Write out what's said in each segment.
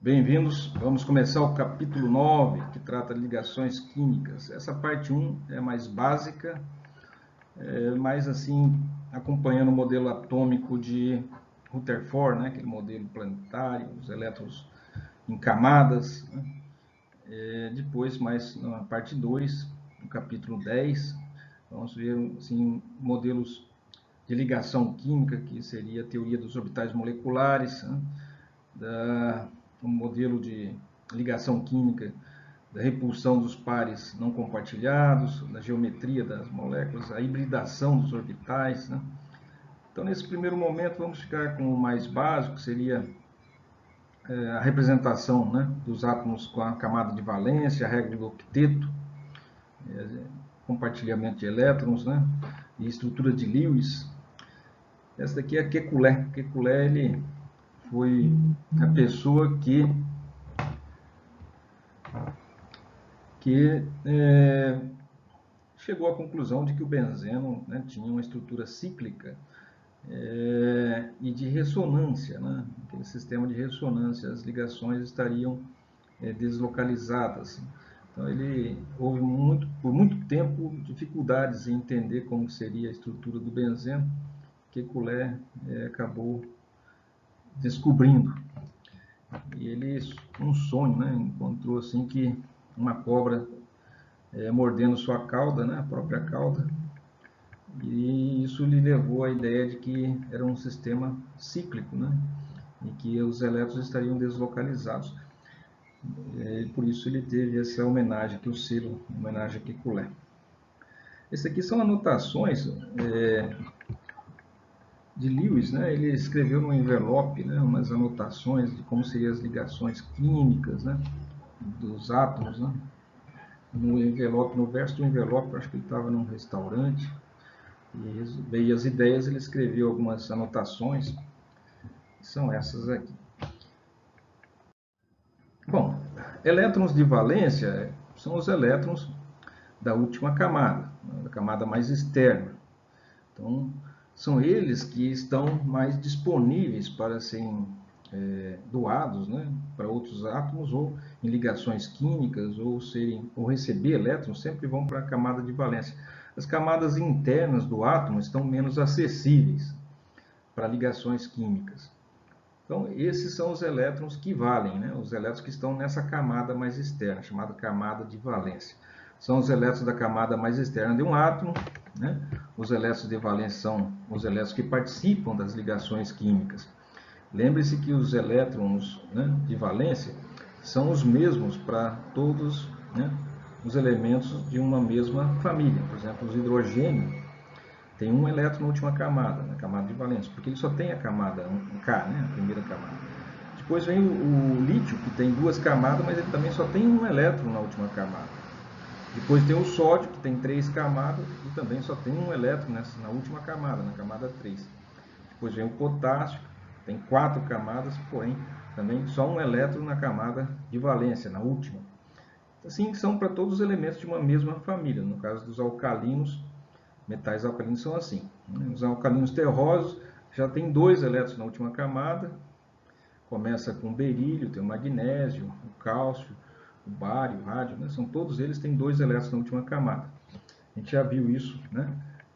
Bem-vindos, vamos começar o capítulo 9, que trata de ligações químicas. Essa parte 1 é mais básica, mais assim, acompanhando o modelo atômico de Rutherford, né? Aquele modelo planetário, os elétrons em camadas, né? Depois, mais na parte 2, no capítulo 10, vamos ver assim, modelos de ligação química, que seria a teoria dos orbitais moleculares, né? Um modelo de ligação química da repulsão dos pares não compartilhados, da geometria das moléculas, a hibridação dos orbitais, né? Então, nesse primeiro momento, vamos ficar com o mais básico, que seria a representação, né, dos átomos com a camada de valência, a regra do octeto, compartilhamento de elétrons, né, e estrutura de Lewis. Essa daqui é Kekulé. Kekulé, ele foi a pessoa que chegou à conclusão de que o benzeno, né, tinha uma estrutura cíclica e de ressonância, né? Aquele sistema de ressonância, as ligações estariam deslocalizadas. Então houve por muito tempo dificuldades em entender como seria a estrutura do benzeno, que Kekulé acabou descobrindo. E ele, um sonho, né, encontrou assim que uma cobra mordendo sua cauda, né, a própria cauda, e isso lhe levou à ideia de que era um sistema cíclico, né, e que os elétrons estariam deslocalizados. Por isso ele teve essa homenagem aqui, o selo, homenagem a Kekulé. Esse aqui são anotações de Lewis, né? Ele escreveu no envelope, né, umas anotações de como seriam as ligações químicas, né, dos átomos, né? No envelope, no verso do envelope, acho que ele estava num restaurante, e veio as ideias, ele escreveu algumas anotações, são essas aqui. Bom, elétrons de valência são os elétrons da última camada, da camada mais externa. Então, são eles que estão mais disponíveis para serem doados, né, para outros átomos, ou em ligações químicas, ou receber elétrons, sempre vão para a camada de valência. As camadas internas do átomo estão menos acessíveis para ligações químicas. Então, esses são os elétrons que valem, né? Os elétrons que estão nessa camada mais externa, chamada camada de valência. São os elétrons da camada mais externa de um átomo, né? Os elétrons de valência são os elétrons que participam das ligações químicas. Lembre-se que os elétrons, né, de valência são os mesmos para todos, né, os elementos de uma mesma família. Por exemplo, os hidrogênio tem um elétron na última camada, na camada de valência, porque ele só tem a camada K, né, a primeira camada. Depois vem o lítio, que tem duas camadas, mas ele também só tem um elétron na última camada. Depois tem o sódio, que tem três camadas, e também só tem um elétron na última camada, na camada 3. Depois vem o potássio, tem quatro camadas, porém também só um elétron na camada de valência, na última. Assim são para todos os elementos de uma mesma família. No caso dos alcalinos, metais alcalinos são assim. Os alcalinos terrosos já tem dois elétrons na última camada. Começa com o berílio, tem o magnésio, o cálcio, o bário, o rádio, né? Todos eles têm dois elétrons na última camada. A gente já viu isso, né,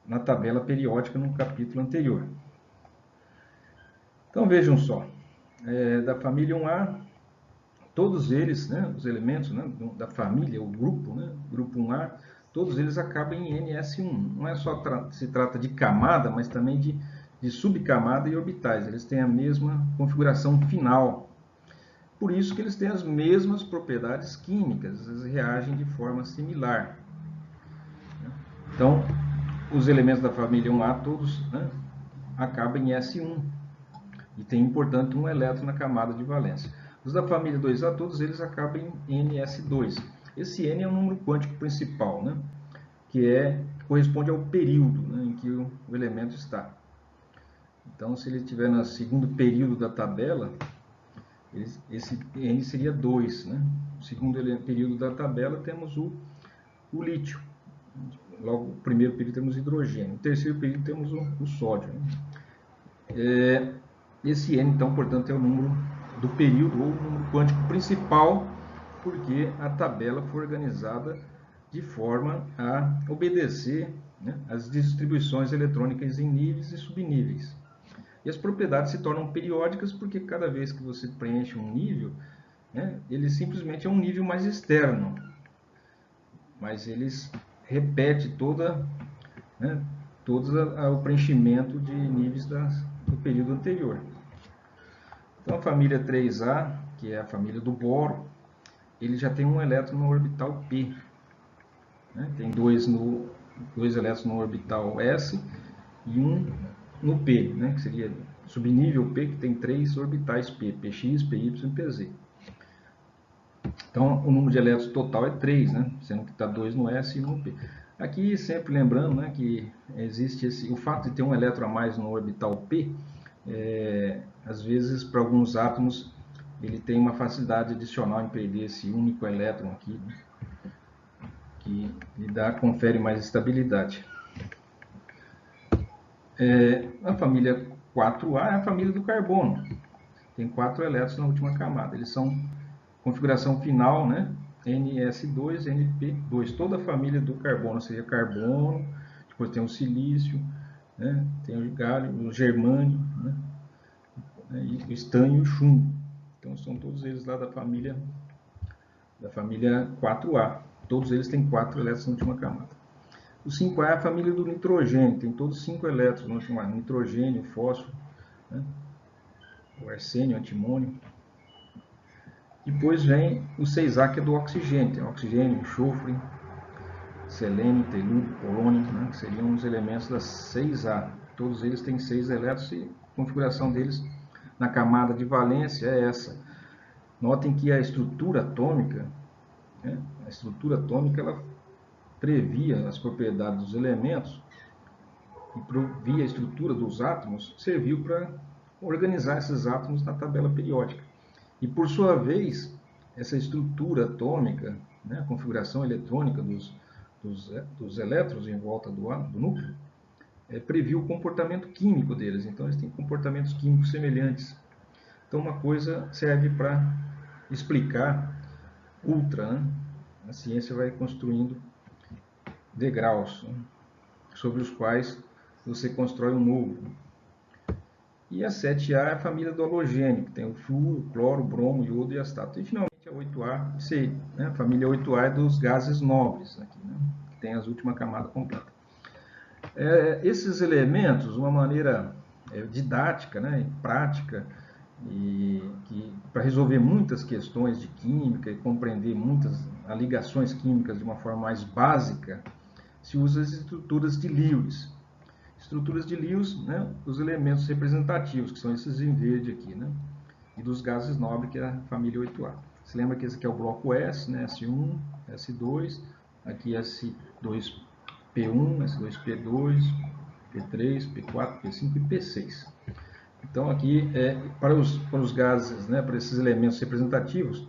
na tabela periódica no capítulo anterior. Então vejam só, da família 1A, todos eles, né, os elementos, né, da família, o grupo, né, grupo 1A, todos eles acabam em NS1. Não é só se trata de camada, mas também de subcamada e orbitais. Eles têm a mesma configuração final. Por isso que eles têm as mesmas propriedades químicas, eles reagem de forma similar. Então, os elementos da família 1A todos, né, acabam em S1 e tem, portanto, um elétron na camada de valência. Os da família 2A, todos eles acabam em NS2. Esse N é o número quântico principal, né, que corresponde ao período, né, em que o elemento está. Então, se ele estiver no segundo período da tabela, esse N seria 2. Né? No segundo período da tabela, temos o lítio. Logo, no primeiro período temos hidrogênio. No terceiro período temos o sódio. Né? Esse N, então, portanto, é o número do período ou o número quântico principal, porque a tabela foi organizada de forma a obedecer, né, as distribuições eletrônicas em níveis e subníveis. E as propriedades se tornam periódicas porque cada vez que você preenche um nível, né, ele simplesmente é um nível mais externo, mas eles repete né, todo o preenchimento de níveis do período anterior. Então a família 3A, que é a família do boro, ele já tem um elétron no orbital P, né? Tem dois elétrons no orbital S e um no P, né? Que seria subnível P, que tem 3 orbitais P, Px, Py e Pz. Então o número de elétrons total é 3, né? Sendo que está 2 no S e 1 no P. Aqui sempre lembrando, né, que existe o fato de ter um elétron a mais no orbital P, às vezes para alguns átomos ele tem uma facilidade adicional em perder esse único elétron aqui, né, que lhe confere mais estabilidade. A família 4A é a família do carbono. Tem 4 elétrons na última camada. Eles são configuração final, né? Ns2, Np2. Toda a família do carbono seria carbono, depois tem o silício, né? Tem o galho, o germânio, né? E o estânio e o chumbo. Então são todos eles lá da família 4A. Todos eles têm 4 elétrons na última camada. O 5A é a família do nitrogênio, tem todos 5 elétrons na última camada. Nitrogênio, fósforo, né? O arsênio, o antimônio. Depois vem o 6A, que é do oxigênio. Tem oxigênio, enxofre, selênio, telúrio, polônio, né? Que seriam os elementos da 6A. Todos eles têm 6 elétrons e a configuração deles na camada de valência é essa. Notem que a estrutura atômica, né? A estrutura atômica ela previa as propriedades dos elementos e previa a estrutura dos átomos, serviu para organizar esses átomos na tabela periódica. E, por sua vez, essa estrutura atômica, né, a configuração eletrônica dos elétrons em volta do núcleo, previu o comportamento químico deles. Então, eles têm comportamentos químicos semelhantes. Então, uma coisa serve para explicar outra, né? A ciência vai construindo degraus, né, sobre os quais você constrói um novo. E a 7A é a família do halogênio, que tem o flúor, cloro, bromo, iodo e astato. E finalmente a 8A, né? A família 8A é dos gases nobres, aqui, né? Que tem as últimas camadas completa. Esses elementos, uma maneira didática, né, prática, e para resolver muitas questões de química e compreender muitas ligações químicas de uma forma mais básica, se usa as estruturas de Lewis. Estruturas de Lewis, né, os elementos representativos, que são esses em verde aqui, né, e dos gases nobres, que é a família 8A. Você lembra que esse aqui é o bloco S, né, S1, S2, aqui S2P1, S2P2, P3, P4, P5 e P6. Então aqui, para os gases, né, para esses elementos representativos,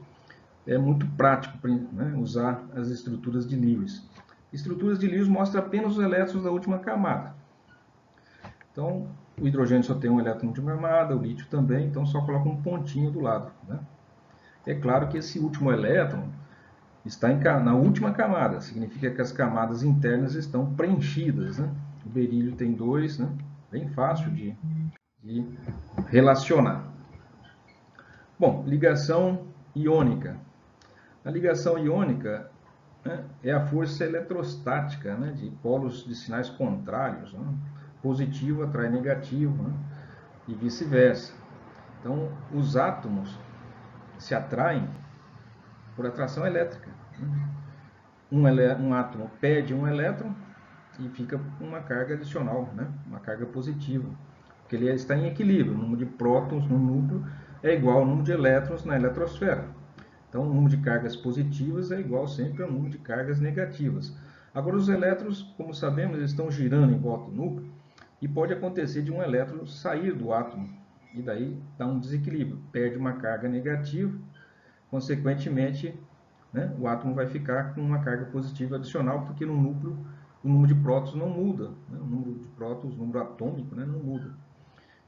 é muito prático, né, usar as estruturas de Lewis. Estruturas de Lewis mostram apenas os elétrons da última camada. Então, o hidrogênio só tem um elétron na última camada, o lítio também, então só coloca um pontinho do lado, né? É claro que esse último elétron está na última camada, significa que as camadas internas estão preenchidas, né? O berílio tem 2, né? Bem fácil de relacionar. Bom, ligação iônica. A ligação iônica, né, é a força eletrostática, né, de polos de sinais contrários, né? Positivo atrai negativo, né, e vice-versa. Então, os átomos se atraem por atração elétrica. Um átomo perde um elétron e fica com uma carga adicional, né, uma carga positiva, porque ele está em equilíbrio. O número de prótons no núcleo é igual ao número de elétrons na eletrosfera. Então, o número de cargas positivas é igual sempre ao número de cargas negativas. Agora, os elétrons, como sabemos, eles estão girando em volta do núcleo e pode acontecer de um elétron sair do átomo e daí dá um desequilíbrio, perde uma carga negativa, consequentemente, né, o átomo vai ficar com uma carga positiva adicional, porque no núcleo o número de prótons não muda, né, o número de prótons, o número atômico, né, não muda.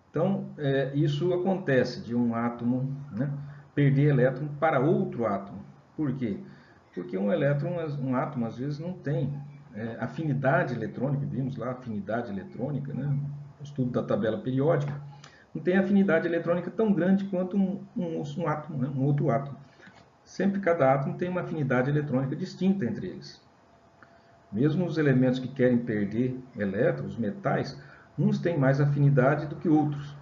Então, isso acontece de um átomo, né, perder elétron para outro átomo. Por quê? Porque um átomo às vezes não tem afinidade eletrônica, vimos lá afinidade eletrônica, né, o estudo da tabela periódica, não tem afinidade eletrônica tão grande quanto um átomo, né, um outro átomo. Sempre cada átomo tem uma afinidade eletrônica distinta entre eles. Mesmo os elementos que querem perder elétrons, os metais, uns têm mais afinidade do que outros.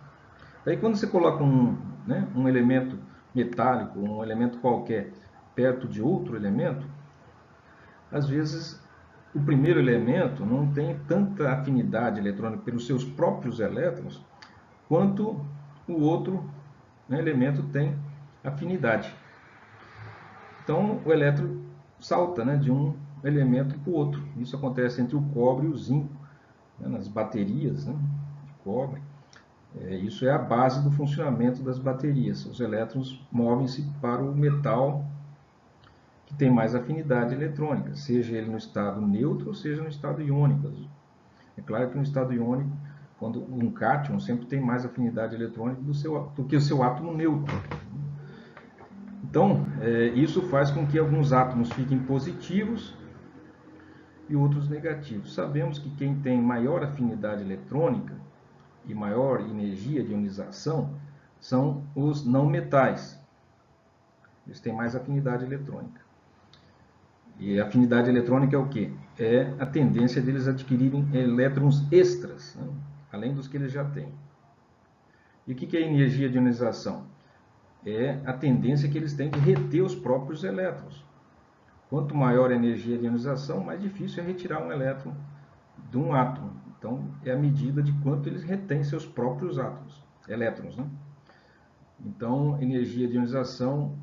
Daí quando você coloca um elemento metálico, um elemento qualquer, perto de outro elemento, às vezes o primeiro elemento não tem tanta afinidade eletrônica pelos seus próprios elétrons, quanto o outro, né, elemento tem afinidade. Então o elétron salta, né, de um elemento para o outro. Isso acontece entre o cobre e o zinco, né, nas baterias, né, de cobre. Isso é a base do funcionamento das baterias. Os elétrons movem-se para o metal que tem mais afinidade eletrônica, seja ele no estado neutro ou seja no estado iônico. É claro que no estado iônico, quando um cátion sempre tem mais afinidade eletrônica do que o seu átomo neutro. Então, isso faz com que alguns átomos fiquem positivos e outros negativos. Sabemos que quem tem maior afinidade eletrônica e maior energia de ionização são os não metais. Eles têm mais afinidade eletrônica. E a afinidade eletrônica é o quê? É a tendência deles adquirirem elétrons extras, né, além dos que eles já têm. E o que é energia de ionização? É a tendência que eles têm de reter os próprios elétrons. Quanto maior a energia de ionização, mais difícil é retirar um elétron de um átomo. Então, é a medida de quanto eles retêm seus próprios elétrons. Né? Então, energia de ionização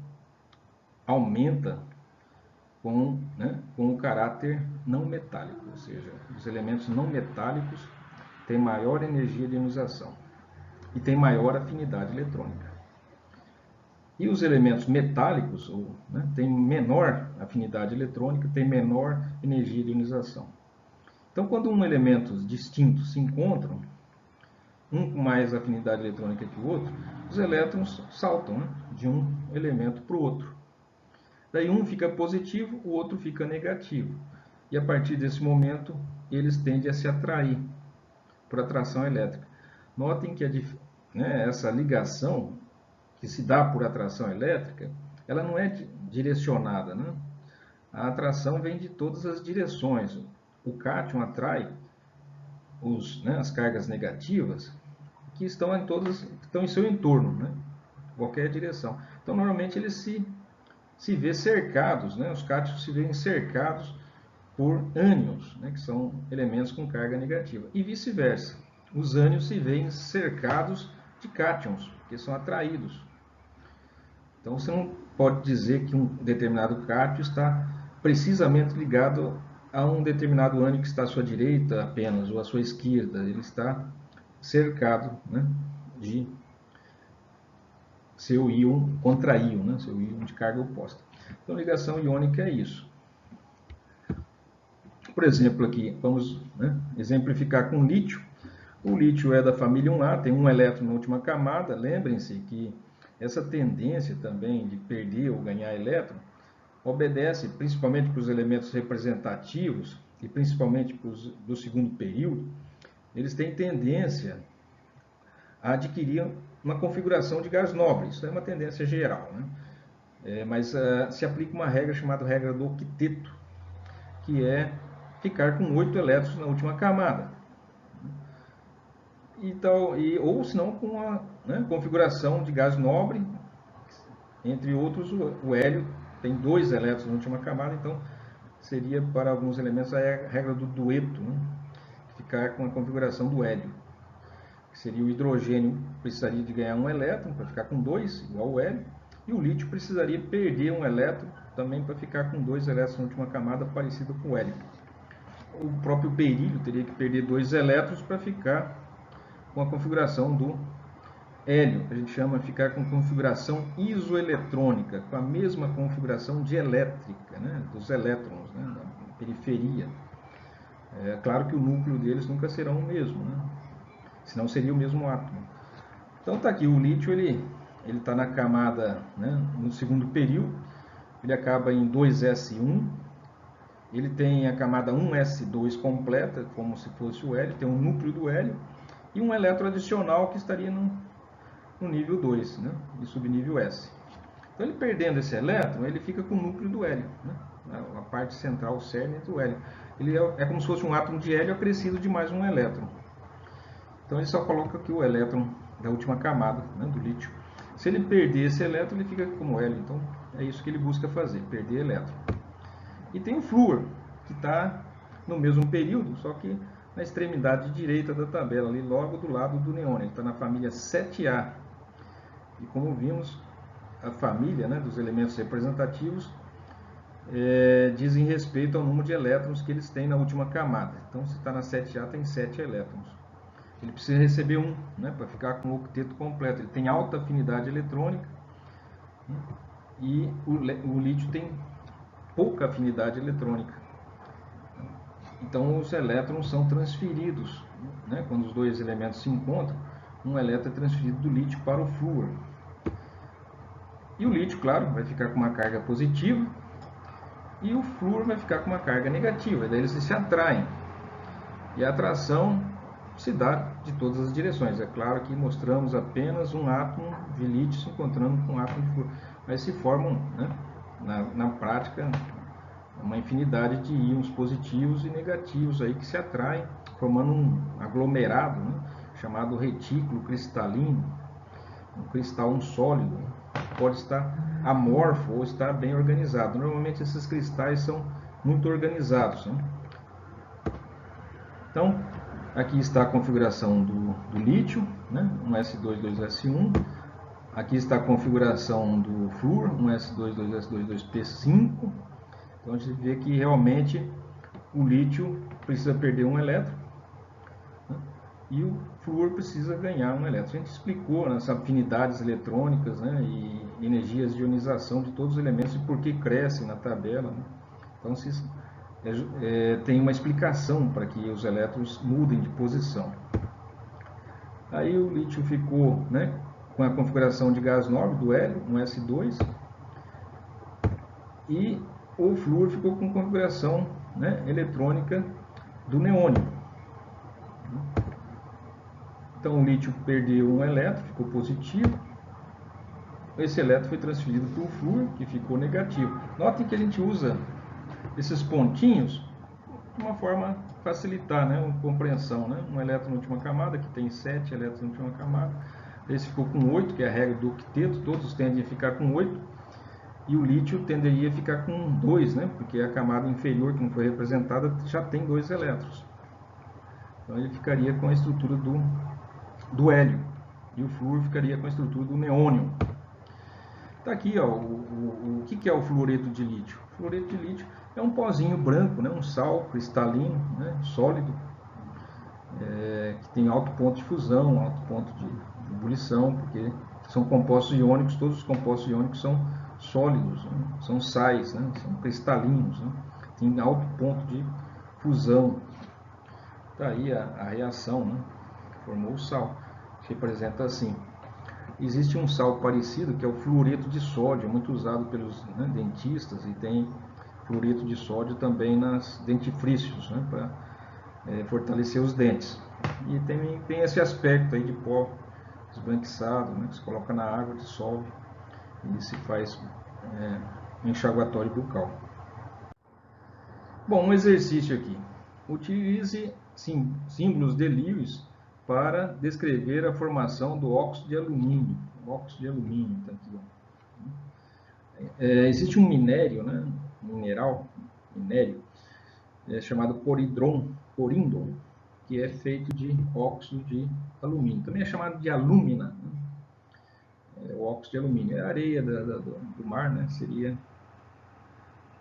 aumenta com o caráter não metálico, ou seja, os elementos não metálicos têm maior energia de ionização e têm maior afinidade eletrônica. E os elementos metálicos têm menor afinidade eletrônica, têm menor energia de ionização. Então, quando um elemento distinto se encontram, um com mais afinidade eletrônica que o outro, os elétrons saltam, né, de um elemento para o outro. Daí um fica positivo, o outro fica negativo. E a partir desse momento, eles tendem a se atrair por atração elétrica. Notem que essa ligação que se dá por atração elétrica, ela não é direcionada. Né? A atração vem de todas as direções. O cátion atrai as cargas negativas que estão em seu entorno, né? Qualquer direção. Então, normalmente eles se vê cercados, né? Os cátions se veem cercados por ânions, né? Que são elementos com carga negativa. E vice-versa. Os ânions se veem cercados de cátions, que são atraídos. Então, você não pode dizer que um determinado cátion está precisamente ligado a um determinado ânion que está à sua direita apenas, ou à sua esquerda. Ele está cercado, né, de seu íon contra íon, né, seu íon de carga oposta. Então, ligação iônica é isso. Por exemplo, aqui, vamos, né, exemplificar com lítio. O lítio é da família 1A, tem um elétron na última camada. Lembrem-se que essa tendência também de perder ou ganhar elétron obedece principalmente para os elementos representativos e principalmente para os do segundo período. Eles têm tendência a adquirir uma configuração de gás nobre. Isso é uma tendência geral, né? Mas se aplica uma regra chamada regra do octeto, que é ficar com 8 elétrons na última camada. Ou se não com uma, né, configuração de gás nobre, entre outros o hélio tem 2 elétrons na última camada, então seria para alguns elementos a regra do dueto, né, ficar com a configuração do hélio, que seria o hidrogênio precisaria de ganhar um elétron para ficar com 2, igual ao hélio, e o lítio precisaria perder um elétron também para ficar com 2 elétrons na última camada, parecido com o hélio. O próprio berílio teria que perder 2 elétrons para ficar com a configuração do hélio, que a gente chama de ficar com configuração isoeletrônica, com a mesma configuração dielétrica, né, dos elétrons, né, na periferia. É claro que o núcleo deles nunca será o mesmo, né, senão seria o mesmo átomo. Então está aqui, o lítio ele está na camada, né, no segundo período, ele acaba em 2s1, ele tem a camada 1s2 completa, como se fosse o hélio, tem um núcleo do hélio e um elétron adicional que estaria no nível 2, né, e subnível S. Então ele perdendo esse elétron, ele fica com o núcleo do hélio, né, a parte central, o cerne do hélio. Ele é como se fosse um átomo de hélio acrescido de mais um elétron. Então ele só coloca aqui o elétron da última camada, né, do lítio. Se ele perder esse elétron, ele fica como hélio. Então é isso que ele busca fazer, perder elétron. E tem o flúor, que está no mesmo período, só que na extremidade direita da tabela, ali logo do lado do neônio. Ele está na família 7A. E como vimos, a família, né, dos elementos representativos dizem respeito ao número de elétrons que eles têm na última camada. Então, se está na 7A, tem 7 elétrons. Ele precisa receber 1, né, para ficar com o octeto completo. Ele tem alta afinidade eletrônica, né, e o lítio tem pouca afinidade eletrônica. Então, os elétrons são transferidos, né, quando os dois elementos se encontram, um elétron é transferido do lítio para o flúor. E o lítio, claro, vai ficar com uma carga positiva, e o flúor vai ficar com uma carga negativa, daí eles se atraem. E a atração se dá de todas as direções. É claro que mostramos apenas um átomo de lítio se encontrando com um átomo de flúor, mas se formam, né, na prática, uma infinidade de íons positivos e negativos aí que se atraem, formando um aglomerado, né, chamado retículo cristalino, um cristal, um sólido. Pode estar amorfo ou estar bem organizado. Normalmente esses cristais são muito organizados, né? Então, aqui está a configuração do lítio, né? Um S2, 2S1. Aqui está a configuração do flúor, um S2, 2S2, 2P5. Então, a gente vê que realmente o lítio precisa perder um elétron, né, e o flúor precisa ganhar um elétron. A gente explicou nas afinidades eletrônicas, né, e energias de ionização de todos os elementos e por que crescem na tabela, né? Então, tem uma explicação para que os elétrons mudem de posição. Aí o lítio ficou, né, com a configuração de gás nobre do hélio, um S2, e o flúor ficou com configuração, né, eletrônica do neônio. Então o lítio perdeu um elétron, ficou positivo. Esse elétron foi transferido para o flúor, que ficou negativo. Notem que a gente usa esses pontinhos de uma forma facilitar, né, uma compreensão, né? Um elétron na última camada, que tem 7 elétrons na última camada. Esse ficou com 8, que é a regra do octeto, todos tendem a ficar com 8. E o lítio tenderia a ficar com 2, né? Porque a camada inferior, que não foi representada, já tem 2 elétrons. Então ele ficaria com a estrutura do hélio. E o flúor ficaria com a estrutura do neônio. Está aqui, ó, o que é o fluoreto de lítio? O fluoreto de lítio é um pozinho branco, né? Um sal cristalino, né? Sólido, que tem alto ponto de fusão, alto ponto de ebulição, porque são compostos iônicos, todos os compostos iônicos são sólidos, né? São sais, né? São cristalinos, né? Tem alto ponto de fusão. Está aí a reação, né? Formou o sal, que representa assim. Existe um sal parecido, que é o fluoreto de sódio, muito usado pelos, né, dentistas, e tem fluoreto de sódio também nas dentifrícios, né, para fortalecer os dentes. E tem esse aspecto aí de pó esbranquiçado, né, que se coloca na água, dissolve e se faz enxaguatório bucal. Bom, um exercício aqui. Utilize símbolos de Lewis para descrever a formação do óxido de alumínio. O óxido de alumínio está aqui, ó. Existe um minério, né, minério, chamado corindon, que é feito de óxido de alumínio. Também é chamado de alúmina, né? O óxido de alumínio é a areia do mar, né?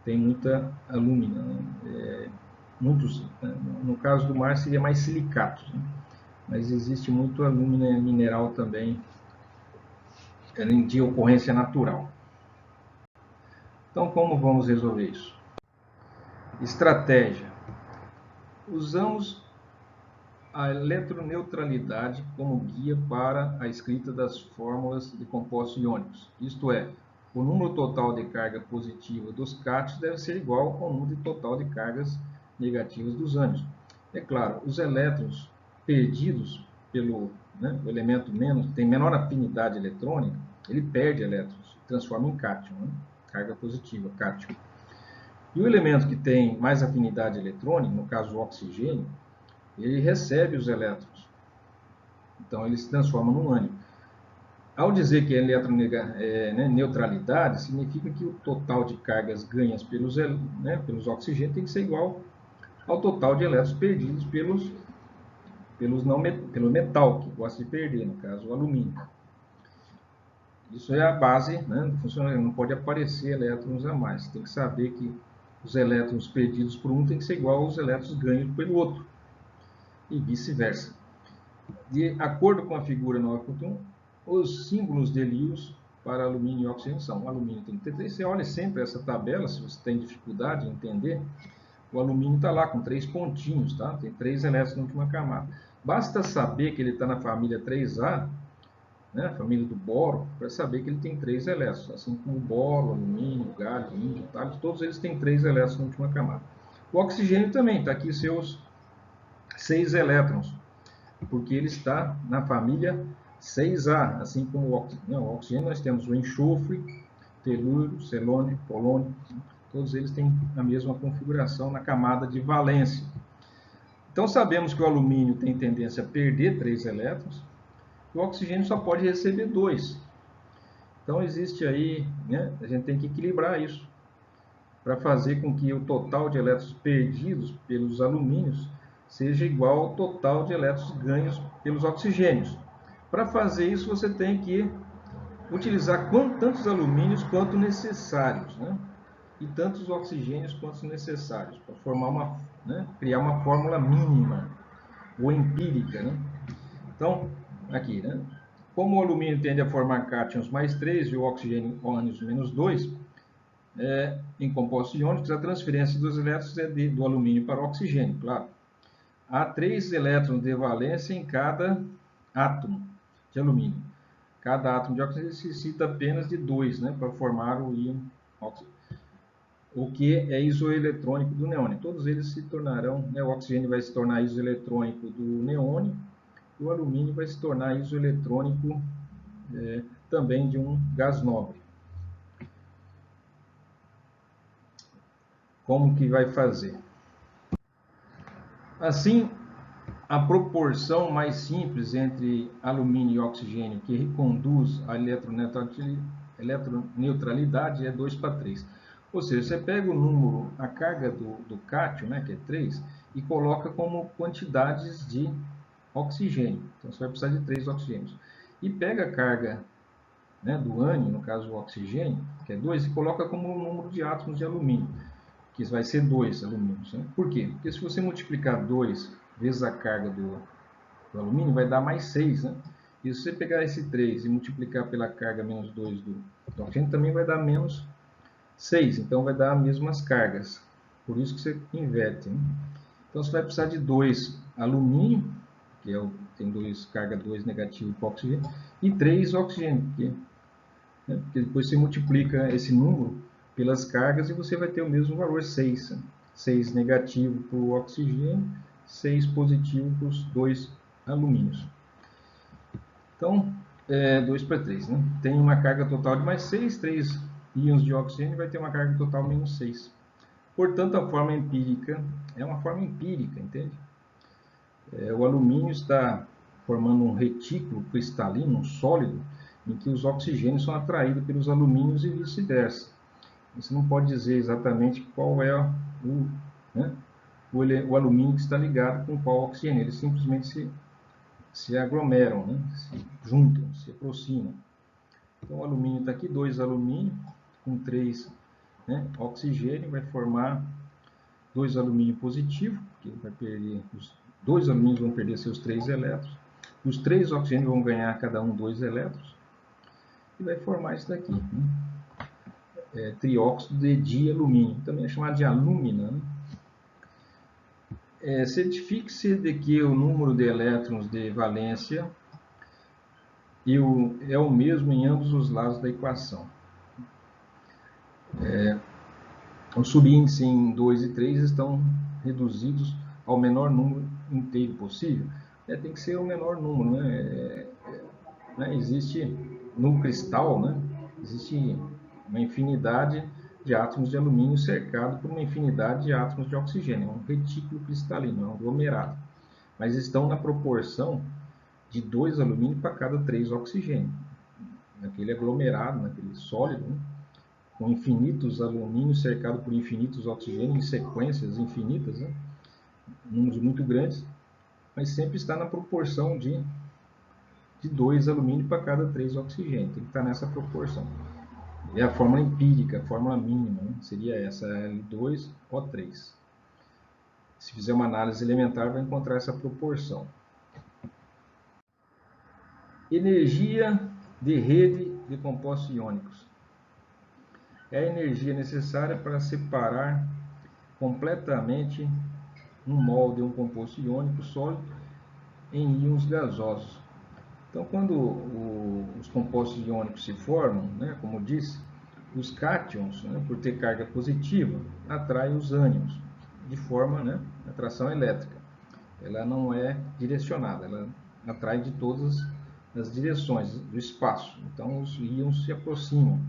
Tem muita alúmina, né? No caso do mar seria mais silicatos, né? Mas existe muito alúmina mineral também, de ocorrência natural. Então, como vamos resolver isso? Estratégia. Usamos a eletroneutralidade como guia para a escrita das fórmulas de compostos iônicos. Isto é, o número total de carga positiva dos cátions deve ser igual ao número total de cargas negativas dos ânions. É claro, os elétrons perdidos pelo o elemento tem menor afinidade eletrônica, ele perde elétrons, transforma em cátion, carga positiva, cátion. E o elemento que tem mais afinidade eletrônica, no caso o oxigênio, ele recebe os elétrons. Então ele se transforma num ânion. Ao dizer que é eletroneutralidade, significa que o total de cargas ganhas pelos oxigênios tem que ser igual ao total de elétrons perdidos pelo metal, que gosta de perder, no caso o alumínio. Isso é a base do funcionamento, não pode aparecer elétrons a mais. Tem que saber que os elétrons perdidos por um tem que ser igual aos elétrons ganhos pelo outro, e vice-versa. De acordo com a figura 9.1, os símbolos de Lewis para alumínio e oxigênio são: o alumínio tem que ter 3. Você olha sempre essa tabela, se você tem dificuldade em entender, o alumínio está lá com 3 pontinhos, tá? Tem 3 elétrons na última camada. Basta saber que ele está na família 3A, a família do boro, para saber que ele tem 3 elétrons, assim como o boro, alumínio, galho, índio, talho, todos eles têm 3 elétrons na última camada. O oxigênio também está aqui seus 6 elétrons, porque ele está na família 6A, assim como o oxigênio, nós temos o enxofre, telúrio, selônio, polônio, todos eles têm a mesma configuração na camada de valência. Então sabemos que o alumínio tem tendência a perder 3 elétrons, o oxigênio só pode receber 2. Então existe aí, a gente tem que equilibrar isso, para fazer com que o total de elétrons perdidos pelos alumínios seja igual ao total de elétrons ganhos pelos oxigênios. Para fazer isso, você tem que utilizar tantos alumínios quanto necessários, e tantos oxigênios quanto necessários, para formar criar uma fórmula mínima, ou empírica. Então, aqui, como o alumínio tende a formar cátions mais 3 e o oxigênio ânions menos 2, em compostos iônicos, a transferência dos elétrons é do alumínio para o oxigênio, claro. Há 3 elétrons de valência em cada átomo de alumínio. Cada átomo de oxigênio necessita apenas de 2, para formar o íon oxigênio, o que é isoeletrônico do neônio. Todos eles se tornarão, o oxigênio vai se tornar isoeletrônico do neônio, e o alumínio vai se tornar isoeletrônico também de um gás nobre. Como que vai fazer? Assim, a proporção mais simples entre alumínio e oxigênio que reconduz a eletroneutralidade é 2:3. Ou seja, você pega o número, a carga do cátion, que é 3, e coloca como quantidades de oxigênio. Então, você vai precisar de 3 oxigênios. E pega a carga do ânion, no caso o oxigênio, que é 2, e coloca como o número de átomos de alumínio, que vai ser 2 alumínios. Por quê? Porque se você multiplicar 2 vezes a carga do alumínio, vai dar mais 6. E se você pegar esse 3 e multiplicar pela carga menos 2 do oxigênio, também vai dar menos 6. Então, vai dar as mesmas cargas. Por isso que você inverte. Então, você vai precisar de 2 alumínio, que tem carga 2 negativo para o oxigênio, e 3 oxigênio, porque depois você multiplica esse número pelas cargas e você vai ter o mesmo valor, 6. 6 negativo para o oxigênio, 6 positivo para os 2 alumínios. Então, 2:3. Tem uma carga total de mais 6, 3 íons de oxigênio vai ter uma carga total menos 6. Portanto, a forma empírica é uma forma empírica, entende? O alumínio está formando um retículo cristalino, um sólido, em que os oxigênios são atraídos pelos alumínios e vice-versa. Você não pode dizer exatamente qual é o alumínio que está ligado com qual oxigênio. Eles simplesmente se aglomeram, se juntam, se aproximam. Então o alumínio está aqui, 2 alumínio com 3 oxigênio, vai formar 2 alumínio positivo, porque vai perder, os 2 alumínios vão perder seus 3 elétrons, os 3 oxigênios vão ganhar cada um 2 elétrons, e vai formar isso daqui, trióxido de dialumínio, também é chamado de alúmina. certifique-se de que o número de elétrons de valência é o mesmo em ambos os lados da equação. O subíndice em 2 e 3 estão reduzidos ao menor número inteiro possível. Tem que ser o menor número, né? Existe no cristal, né? Existe uma infinidade de átomos de alumínio cercado por uma infinidade de átomos de oxigênio. É um retículo cristalino, é um aglomerado. Mas estão na proporção de 2 alumínio para cada 3 oxigênio. Naquele aglomerado, naquele sólido, né? Com infinitos alumínios cercado por infinitos oxigênios em sequências infinitas, né? Números muito grandes, mas sempre está na proporção de 2 alumínio para cada 3 oxigênio. Tem que estar nessa proporção. É a fórmula empírica, a fórmula mínima, né? Seria essa, L2O3. Se fizer uma análise elementar, vai encontrar essa proporção. Energia de rede de compostos iônicos. É a energia necessária para separar completamente um mol de um composto iônico sólido em íons gasosos. Então, quando os compostos iônicos se formam, né, como disse, os cátions, né, por ter carga positiva, atraem os ânions de forma, né, atração elétrica. Ela não é direcionada, ela atrai de todas as direções do espaço. Então, os íons se aproximam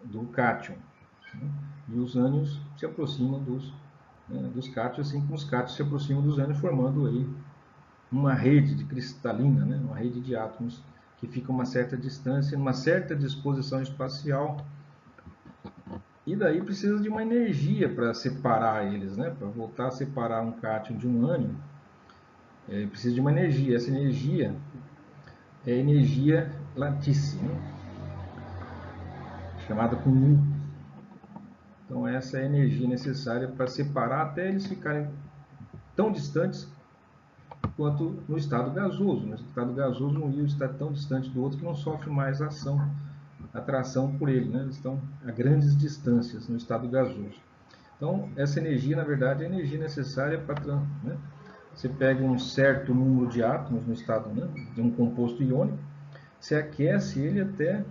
do cátion, né, e os ânions se aproximam dos cátions, assim como os cátions se aproximam dos ânions, formando aí uma rede de cristalina, né, uma rede de átomos que fica a uma certa distância, numa certa disposição espacial. E daí precisa de uma energia para separar eles, né, para voltar a separar um cátion de um ânion. Precisa de uma energia. Essa energia é a energia latícia, né, chamada com Nu. Então essa é a energia necessária para separar até eles ficarem tão distantes quanto no estado gasoso. No estado gasoso, um íon está tão distante do outro que não sofre mais atração por ele, né? Eles estão a grandes distâncias no estado gasoso. Então, essa energia, na verdade, é a energia necessária para... né? Você pega um certo número de átomos no estado, né, de um composto iônico, você aquece ele até...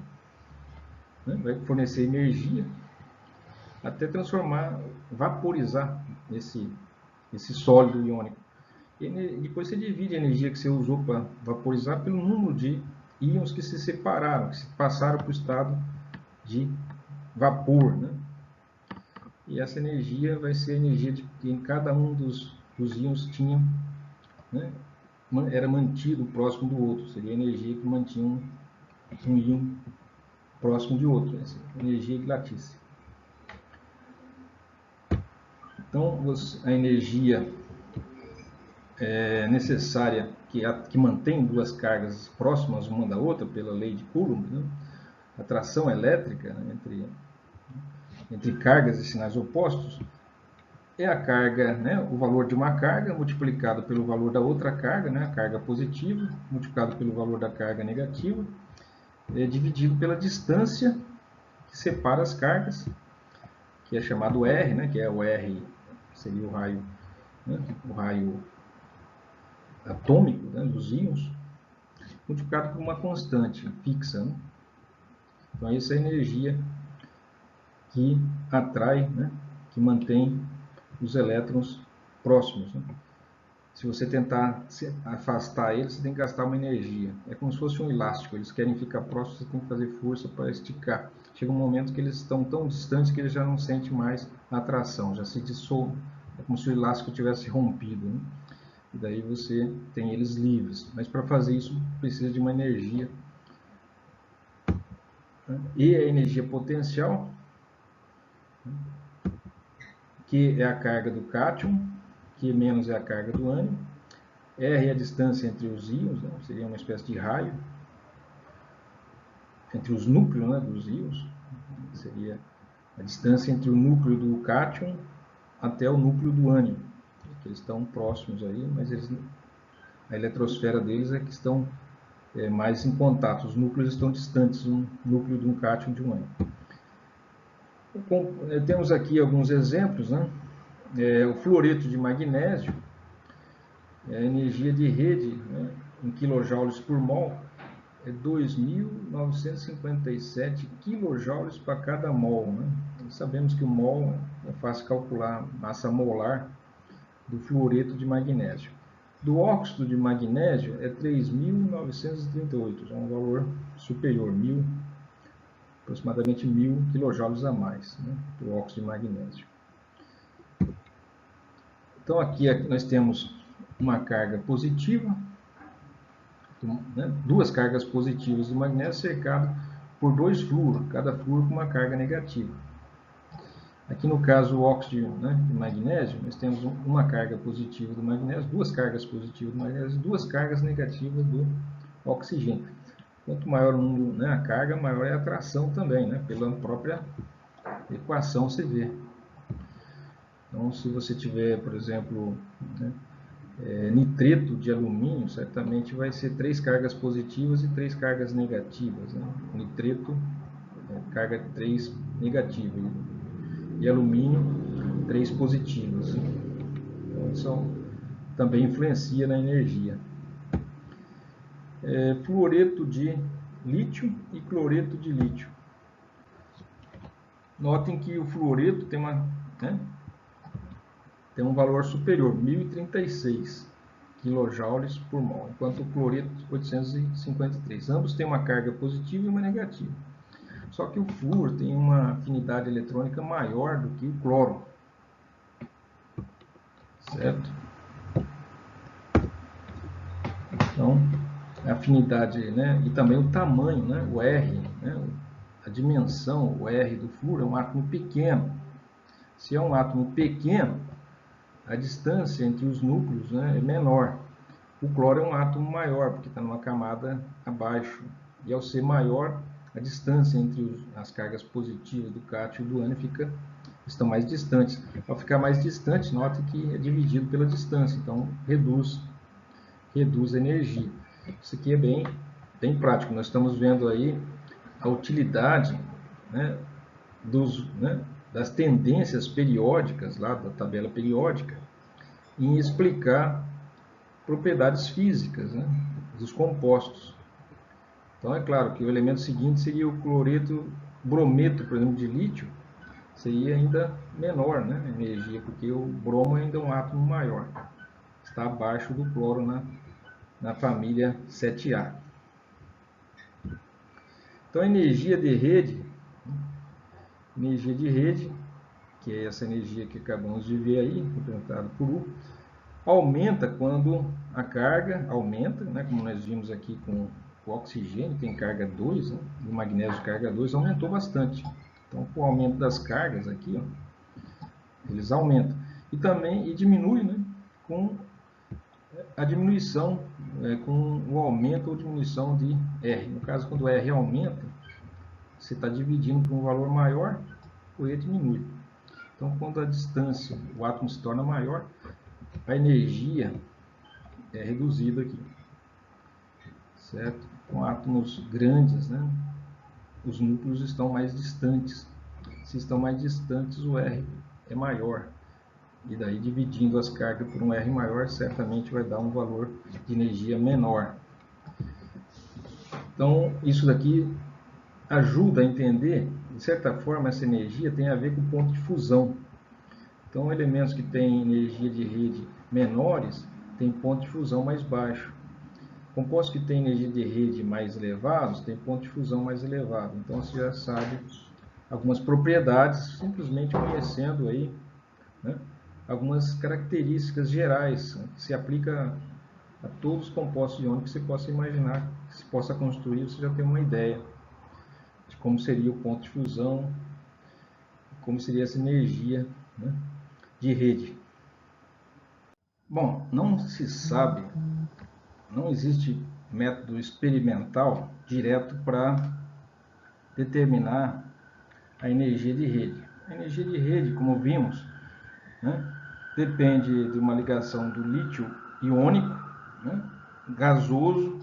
né, vai fornecer energia até transformar, vaporizar esse sólido iônico. E depois você divide a energia que você usou para vaporizar pelo número de íons que se separaram, que se passaram para o estado de vapor, né? E essa energia vai ser a energia que em cada um dos íons tinha, né, era mantido próximo do outro. Seria a energia que mantinha um íon próximo de outro. Essa energia latícia. Então, a energia necessária que mantém duas cargas próximas uma da outra pela lei de Coulomb, né? Atração elétrica, né, entre cargas e sinais opostos, é a carga, né, o valor de uma carga multiplicado pelo valor da outra carga, né, a carga positiva, multiplicado pelo valor da carga negativa, dividido pela distância que separa as cargas, que é chamado R, né, que é o R, seria o raio, né, o raio atômico, né, dos íons, multiplicado por uma constante fixa, né? Então, essa é a energia que atrai, né, que mantém os elétrons próximos, né? Se você tentar afastar eles, você tem que gastar uma energia. É como se fosse um elástico. Eles querem ficar próximos, você tem que fazer força para esticar. Chega um momento que eles estão tão distantes que eles já não sentem mais a atração, já se dissolve. É como se o elástico tivesse rompido, né? E daí você tem eles livres. Mas para fazer isso precisa de uma energia. E a energia potencial, que é a carga do cátion, Q menos é a carga do ânion, R é a distância entre os íons, né? Seria uma espécie de raio entre os núcleos, né, dos íons, seria a distância entre o núcleo do cátion até o núcleo do ânion, que eles estão próximos aí, mas a eletrosfera deles é que estão mais em contato, os núcleos estão distantes, um núcleo de um cátion de um ânion. Temos aqui alguns exemplos, né? o fluoreto de magnésio, a energia de rede, né, em kilojoules por mol, é 2.957 quilojoules para cada mol. Né? Sabemos que o mol é fácil calcular a massa molar do fluoreto de magnésio. Do óxido de magnésio é 3.938, é um valor superior, aproximadamente 1.000 quilojoules a mais, né, do óxido de magnésio. Então aqui nós temos uma carga positiva, né, duas cargas positivas do magnésio cercado por dois fluoros, cada fluoro com uma carga negativa. Aqui no caso o óxido, né, de magnésio, nós temos uma carga positiva do magnésio, duas cargas positivas do magnésio e duas cargas negativas do oxigênio. Quanto maior o número, né, a carga, maior é a atração também, né, pela própria equação você vê. Então se você tiver, por exemplo, né, nitreto de alumínio, certamente vai ser 3 cargas positivas e 3 cargas negativas. Né? Nitreto, carga 3 negativa, e alumínio, 3 positivas. Então, isso também influencia na energia. Fluoreto de lítio e cloreto de lítio. Notem que o fluoreto tem um valor superior, 1036 quilojoules por mol, enquanto o cloreto 853. Ambos têm uma carga positiva e uma negativa. Só que o flúor tem uma afinidade eletrônica maior do que o cloro. Certo? Então, a afinidade, né, e também o tamanho, né, o R, né, a dimensão, o R do flúor é um átomo pequeno. Se é um átomo pequeno, a distância entre os núcleos, né, é menor. O cloro é um átomo maior, porque está numa camada abaixo. E ao ser maior, a distância entre as cargas positivas do cátion e do ânion estão mais distantes. Ao ficar mais distante, note que é dividido pela distância, então reduz a energia. Isso aqui é bem prático. Nós estamos vendo aí a utilidade, né, das tendências periódicas, lá da tabela periódica, em explicar propriedades físicas, né, dos compostos. Então é claro que o elemento seguinte seria o brometo, por exemplo, de lítio, seria ainda menor, né, a energia, porque o bromo ainda é um átomo maior, está abaixo do cloro na família 7A. Então a energia de rede, que é essa energia que acabamos de ver aí, representada por U, aumenta quando a carga aumenta, né, como nós vimos aqui com o oxigênio, tem carga 2, né, e o magnésio carga 2 aumentou bastante. Então, com o aumento das cargas aqui, ó, eles aumentam. E também diminui, né, com a diminuição, com o aumento ou diminuição de R. No caso, quando o R aumenta, você está dividindo por um valor maior, o E diminui. Então, quando a distância, o átomo se torna maior, a energia é reduzida aqui, certo? Com átomos grandes, né, os núcleos estão mais distantes. Se estão mais distantes, o R é maior. E daí, dividindo as cargas por um R maior, certamente vai dar um valor de energia menor. Então, isso daqui ajuda a entender, de certa forma, essa energia tem a ver com o ponto de fusão. Então, elementos que têm energia de rede menores têm ponto de fusão mais baixo. Compostos que têm energia de rede mais elevados têm ponto de fusão mais elevado. Então você já sabe algumas propriedades simplesmente conhecendo aí, né, algumas características gerais, né, que se aplica a todos os compostos iônicos que você possa imaginar, que se possa construir, você já tem uma ideia de como seria o ponto de fusão, como seria essa energia, né, de rede. Bom, não se sabe, não existe método experimental direto para determinar a energia de rede. A energia de rede, como vimos, né, depende de uma ligação do lítio iônico, né, gasoso,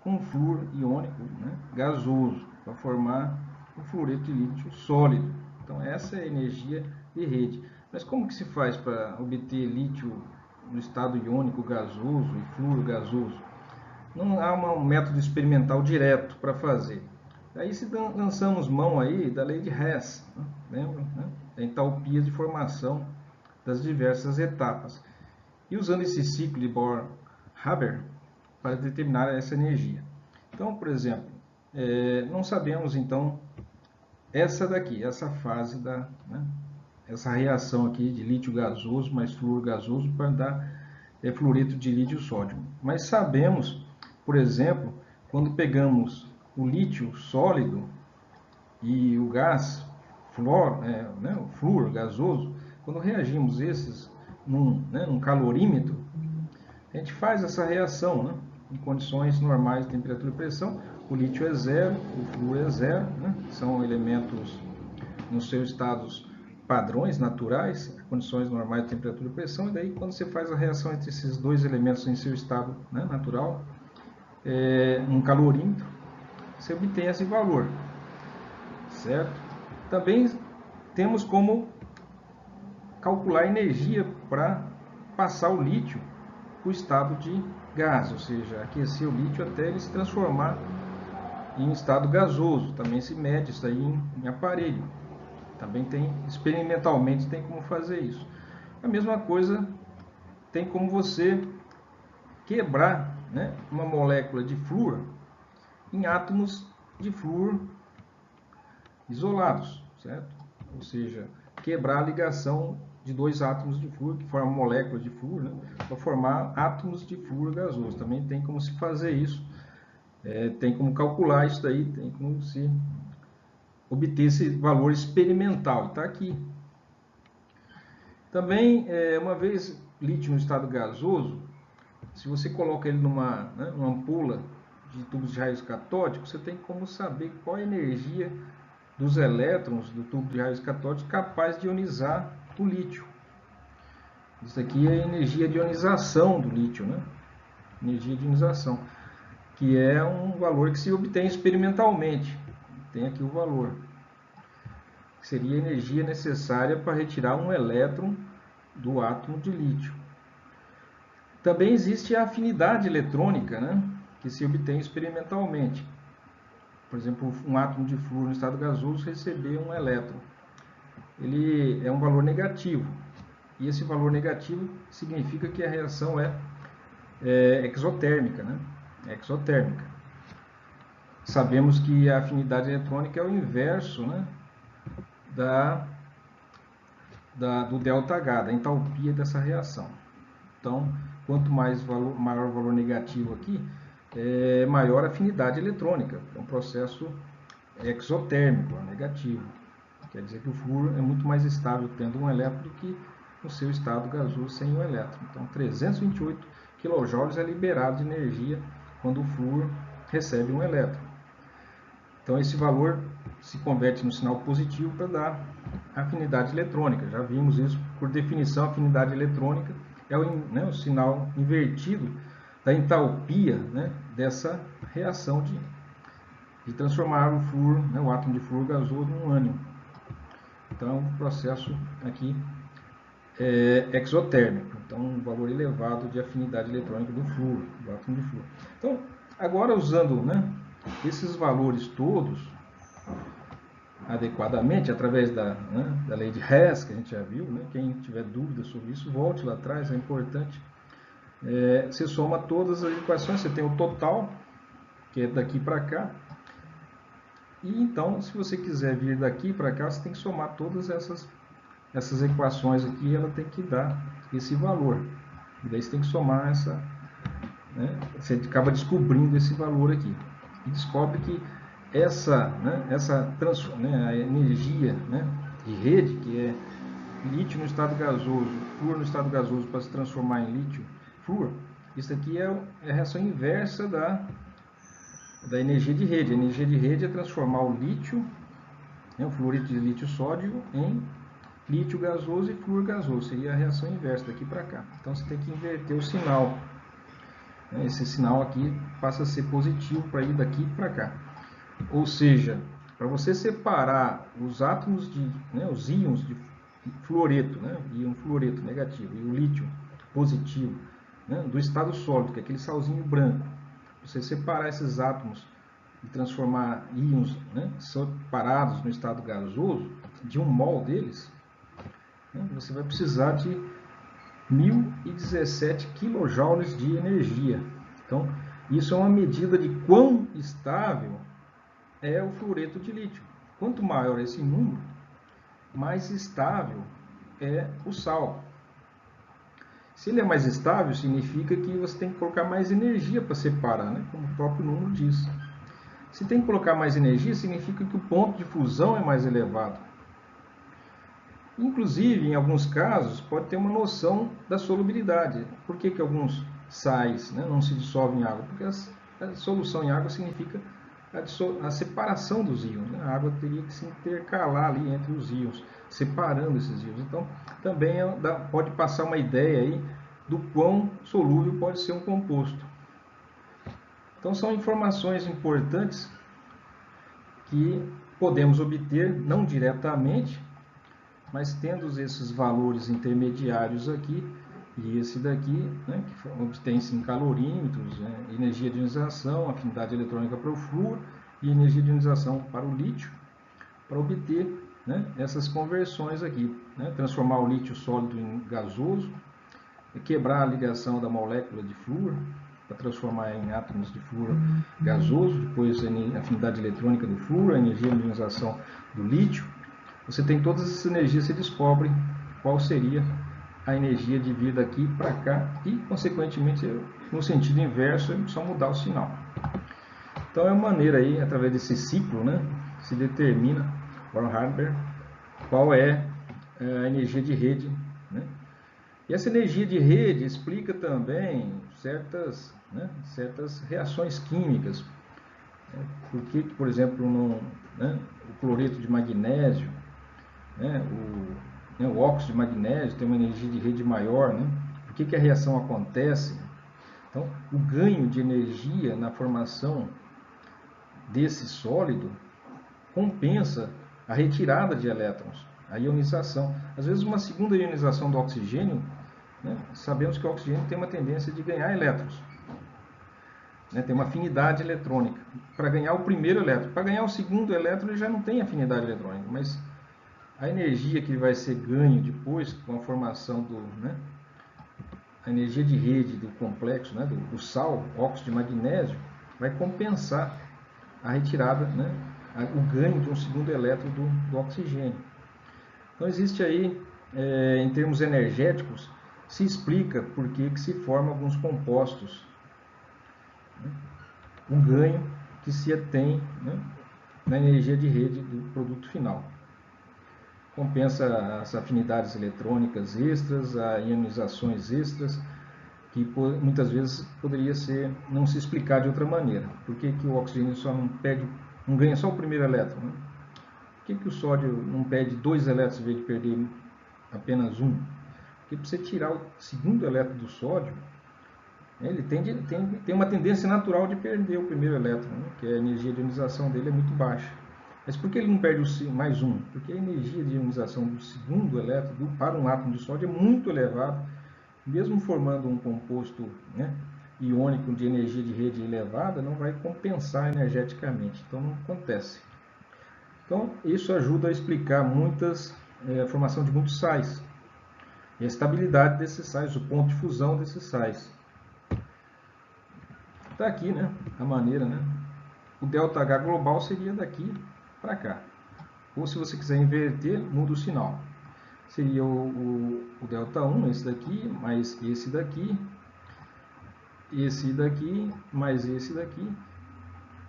com flúor iônico, né, gasoso, para formar o fluoreto de lítio sólido. Então essa é a energia de rede. Mas como que se faz para obter lítio no estado iônico gasoso e flúor gasoso? Não há um método experimental direto para fazer. Aí se lançamos mão aí da lei de Hess, né? Lembra? Né? A entalpia de formação das diversas etapas. E usando esse ciclo de Bohr-Haber para determinar essa energia. Então, por exemplo, não sabemos então essa daqui, essa fase da, né, essa reação aqui de lítio gasoso mais flúor gasoso para dar fluoreto de lítio sódio. Mas sabemos, por exemplo, quando pegamos o lítio sólido e o gás flúor, né, o flúor gasoso, quando reagimos esses num calorímetro, a gente faz essa reação, né, em condições normais de temperatura e pressão. O lítio é zero, o flúor é zero, né, são elementos nos seus estados padrões naturais, condições normais de temperatura e pressão, e daí quando você faz a reação entre esses dois elementos em seu estado, né, natural, um calorímetro, você obtém esse valor, certo? Também temos como calcular a energia para passar o lítio para o estado de gás, ou seja, aquecer o lítio até ele se transformar em estado gasoso. Também se mede isso aí em aparelho. Também tem, experimentalmente, tem como fazer isso. A mesma coisa tem como você quebrar, né, uma molécula de flúor em átomos de flúor isolados, certo? Ou seja, quebrar a ligação de dois átomos de flúor que formam moléculas de flúor, né, para formar átomos de flúor gasoso. Também tem como se fazer isso, tem como calcular isso daí, tem como se obter esse valor experimental. Está aqui. Também, uma vez lítio no estado gasoso, se você coloca ele numa ampola de tubos de raios catódicos, você tem como saber qual a energia dos elétrons do tubo de raios catódicos capaz de ionizar o lítio. Isso aqui é a energia de ionização do lítio, né? Energia de ionização, que é um valor que se obtém experimentalmente. Tem aqui o valor. Seria a energia necessária para retirar um elétron do átomo de lítio. Também existe a afinidade eletrônica, né, que se obtém experimentalmente. Por exemplo, um átomo de flúor no estado gasoso receber um elétron. Ele é um valor negativo. E esse valor negativo significa que a reação é exotérmica, né? Exotérmica. Sabemos que a afinidade eletrônica é o inverso, né, do ΔH, da entalpia dessa reação. Então, quanto maior o valor negativo aqui, maior a afinidade eletrônica. É um processo exotérmico, negativo. Quer dizer que o flúor é muito mais estável tendo um elétron do que no seu estado gasoso sem um elétron. Então, 328 kJ é liberado de energia quando o flúor recebe um elétron. Então, esse valor se converte no sinal positivo para dar afinidade eletrônica. Já vimos isso, por definição, a afinidade eletrônica é o sinal invertido da entalpia, né, dessa reação de transformar o flúor, né, o átomo de flúor gasoso num ânion. Então, o processo aqui é exotérmico. Então, um valor elevado de afinidade eletrônica do flúor, do átomo de flúor. Então, agora usando, né, esses valores todos adequadamente, através da lei de Hess, que a gente já viu, né? Quem tiver dúvida sobre isso, volte lá atrás, é importante. Você soma todas as equações, você tem o total, que é daqui para cá, e então, se você quiser vir daqui para cá, você tem que somar todas essas equações aqui, ela tem que dar esse valor, e daí você tem que somar essa, né? Você acaba descobrindo esse valor aqui, e descobre que a energia, né, de rede, que é lítio no estado gasoso, flúor no estado gasoso para se transformar em lítio, flúor, isso aqui é a reação inversa da energia de rede. A energia de rede é transformar o lítio, né, o fluorito de lítio sódio, em lítio gasoso e flúor gasoso. Seria a reação inversa daqui para cá. Então você tem que inverter o sinal. Esse sinal aqui passa a ser positivo para ir daqui para cá. Ou seja, para você separar os átomos os íons fluoreto, né? Íon fluoreto negativo, e o lítio positivo, né? Do estado sólido, que é aquele salzinho branco. Você separar esses átomos e transformar íons, né, separados no estado gasoso, de 1 mol deles, né, você vai precisar de 1017 kJ de energia. Então, isso é uma medida de quão estável é o fluoreto de lítio. Quanto maior esse número, mais estável é o sal. Se ele é mais estável, significa que você tem que colocar mais energia para separar, né? Como o próprio número diz. Se tem que colocar mais energia, significa que o ponto de fusão é mais elevado. Inclusive, em alguns casos, pode ter uma noção da solubilidade. Por que alguns sais, né, não se dissolvem em água? Porque a solução em água significa a separação dos íons, né? A água teria que se intercalar ali entre os íons, separando esses íons. Então, também pode passar uma ideia aí do quão solúvel pode ser um composto. Então, são informações importantes que podemos obter, não diretamente, mas tendo esses valores intermediários aqui, e esse daqui, né, que obtém-se em calorímetros, né, energia de ionização, afinidade eletrônica para o flúor e energia de ionização para o lítio, para obter, né, essas conversões aqui, né, transformar o lítio sólido em gasoso, quebrar a ligação da molécula de flúor, para transformar em átomos de flúor gasoso, depois a afinidade eletrônica do flúor, a energia de ionização do lítio. Você tem todas essas energias, você descobre qual seria a energia de vir daqui para cá e, consequentemente, no sentido inverso, é só mudar o sinal. Então, é uma maneira aí, através desse ciclo, né, se determina, por Harber, qual é a energia de rede, né? E essa energia de rede explica também certas reações químicas. Por que, por exemplo, o cloreto de magnésio, o óxido de magnésio tem uma energia de rede maior, né? Por que a reação acontece? Então, o ganho de energia na formação desse sólido compensa a retirada de elétrons, a ionização. Às vezes, uma segunda ionização do oxigênio, né? Sabemos que o oxigênio tem uma tendência de ganhar elétrons, né? Tem uma afinidade eletrônica. Para ganhar o primeiro elétron, para ganhar o segundo elétron, ele já não tem afinidade eletrônica, mas a energia que vai ser ganho depois com a formação a energia de rede do complexo, né, do sal, óxido de magnésio, vai compensar a retirada, né, o ganho de um segundo elétron do oxigênio. Então existe aí, em termos energéticos, se explica por que se formam alguns compostos, né, o ganho que se tem, né, na energia de rede do produto final. Compensa as afinidades eletrônicas extras, as ionizações extras, que muitas vezes poderia não se explicar de outra maneira. Por que o oxigênio só não ganha só o primeiro elétron? Né? Por que o sódio não perde 2 elétrons em vez de perder apenas 1? Porque para você tirar o segundo elétron do sódio, ele tem uma tendência natural de perder o primeiro elétron, né? Que a energia de ionização dele é muito baixa. Mas por que ele não perde mais um? Porque a energia de ionização do segundo elétron para um átomo de sódio é muito elevada, mesmo formando um composto, né, iônico de energia de rede elevada, não vai compensar energeticamente. Então não acontece. Então isso ajuda a explicar a formação de muitos sais e a estabilidade desses sais, o ponto de fusão desses sais. Está aqui, né, a maneira, né? O ΔH global seria daqui para cá. Ou se você quiser inverter, muda o sinal. Seria o ΔI, esse daqui, mais esse daqui, mais esse daqui,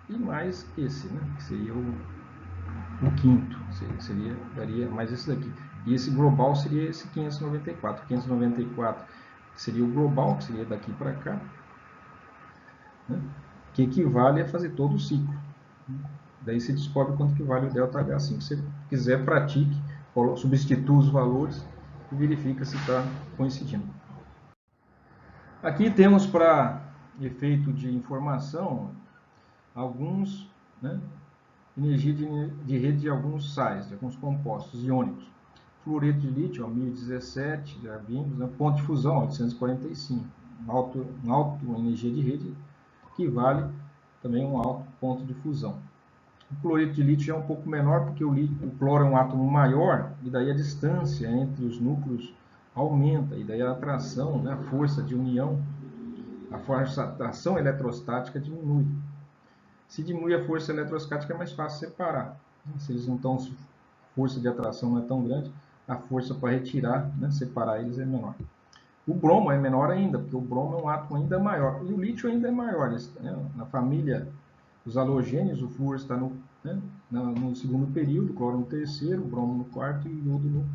e mais esse, né? Que seria o quinto, daria mais esse daqui. E esse global seria esse 594. 594 seria o global, que seria daqui para cá, né? Que equivale a fazer todo o ciclo. Daí você descobre quanto que vale o ΔH. Assim que você quiser, pratique, substitua os valores e verifica se está coincidindo. Aqui temos, para efeito de informação, alguns, né, energia de rede de alguns sais, de alguns compostos iônicos. Fluoreto de lítio, ó, 1017, já vimos, né? Ponto de fusão, 845. Alta energia de rede, que vale também um alto ponto de fusão. O cloreto de lítio já é um pouco menor, porque o cloro é um átomo maior, e daí a distância entre os núcleos aumenta, e daí a atração, né, a força de união, a atração eletrostática diminui. Se diminui a força eletrostática, é mais fácil separar. Se eles não estão, a força de atração não é tão grande, a força para retirar, né, separar eles é menor. O bromo é menor ainda, porque o bromo é um átomo ainda maior. E o lítio ainda é maior. Né? Na família dos halogênios, o flúor está no segundo período, o cloro no terceiro, o bromo no quarto e o iodo no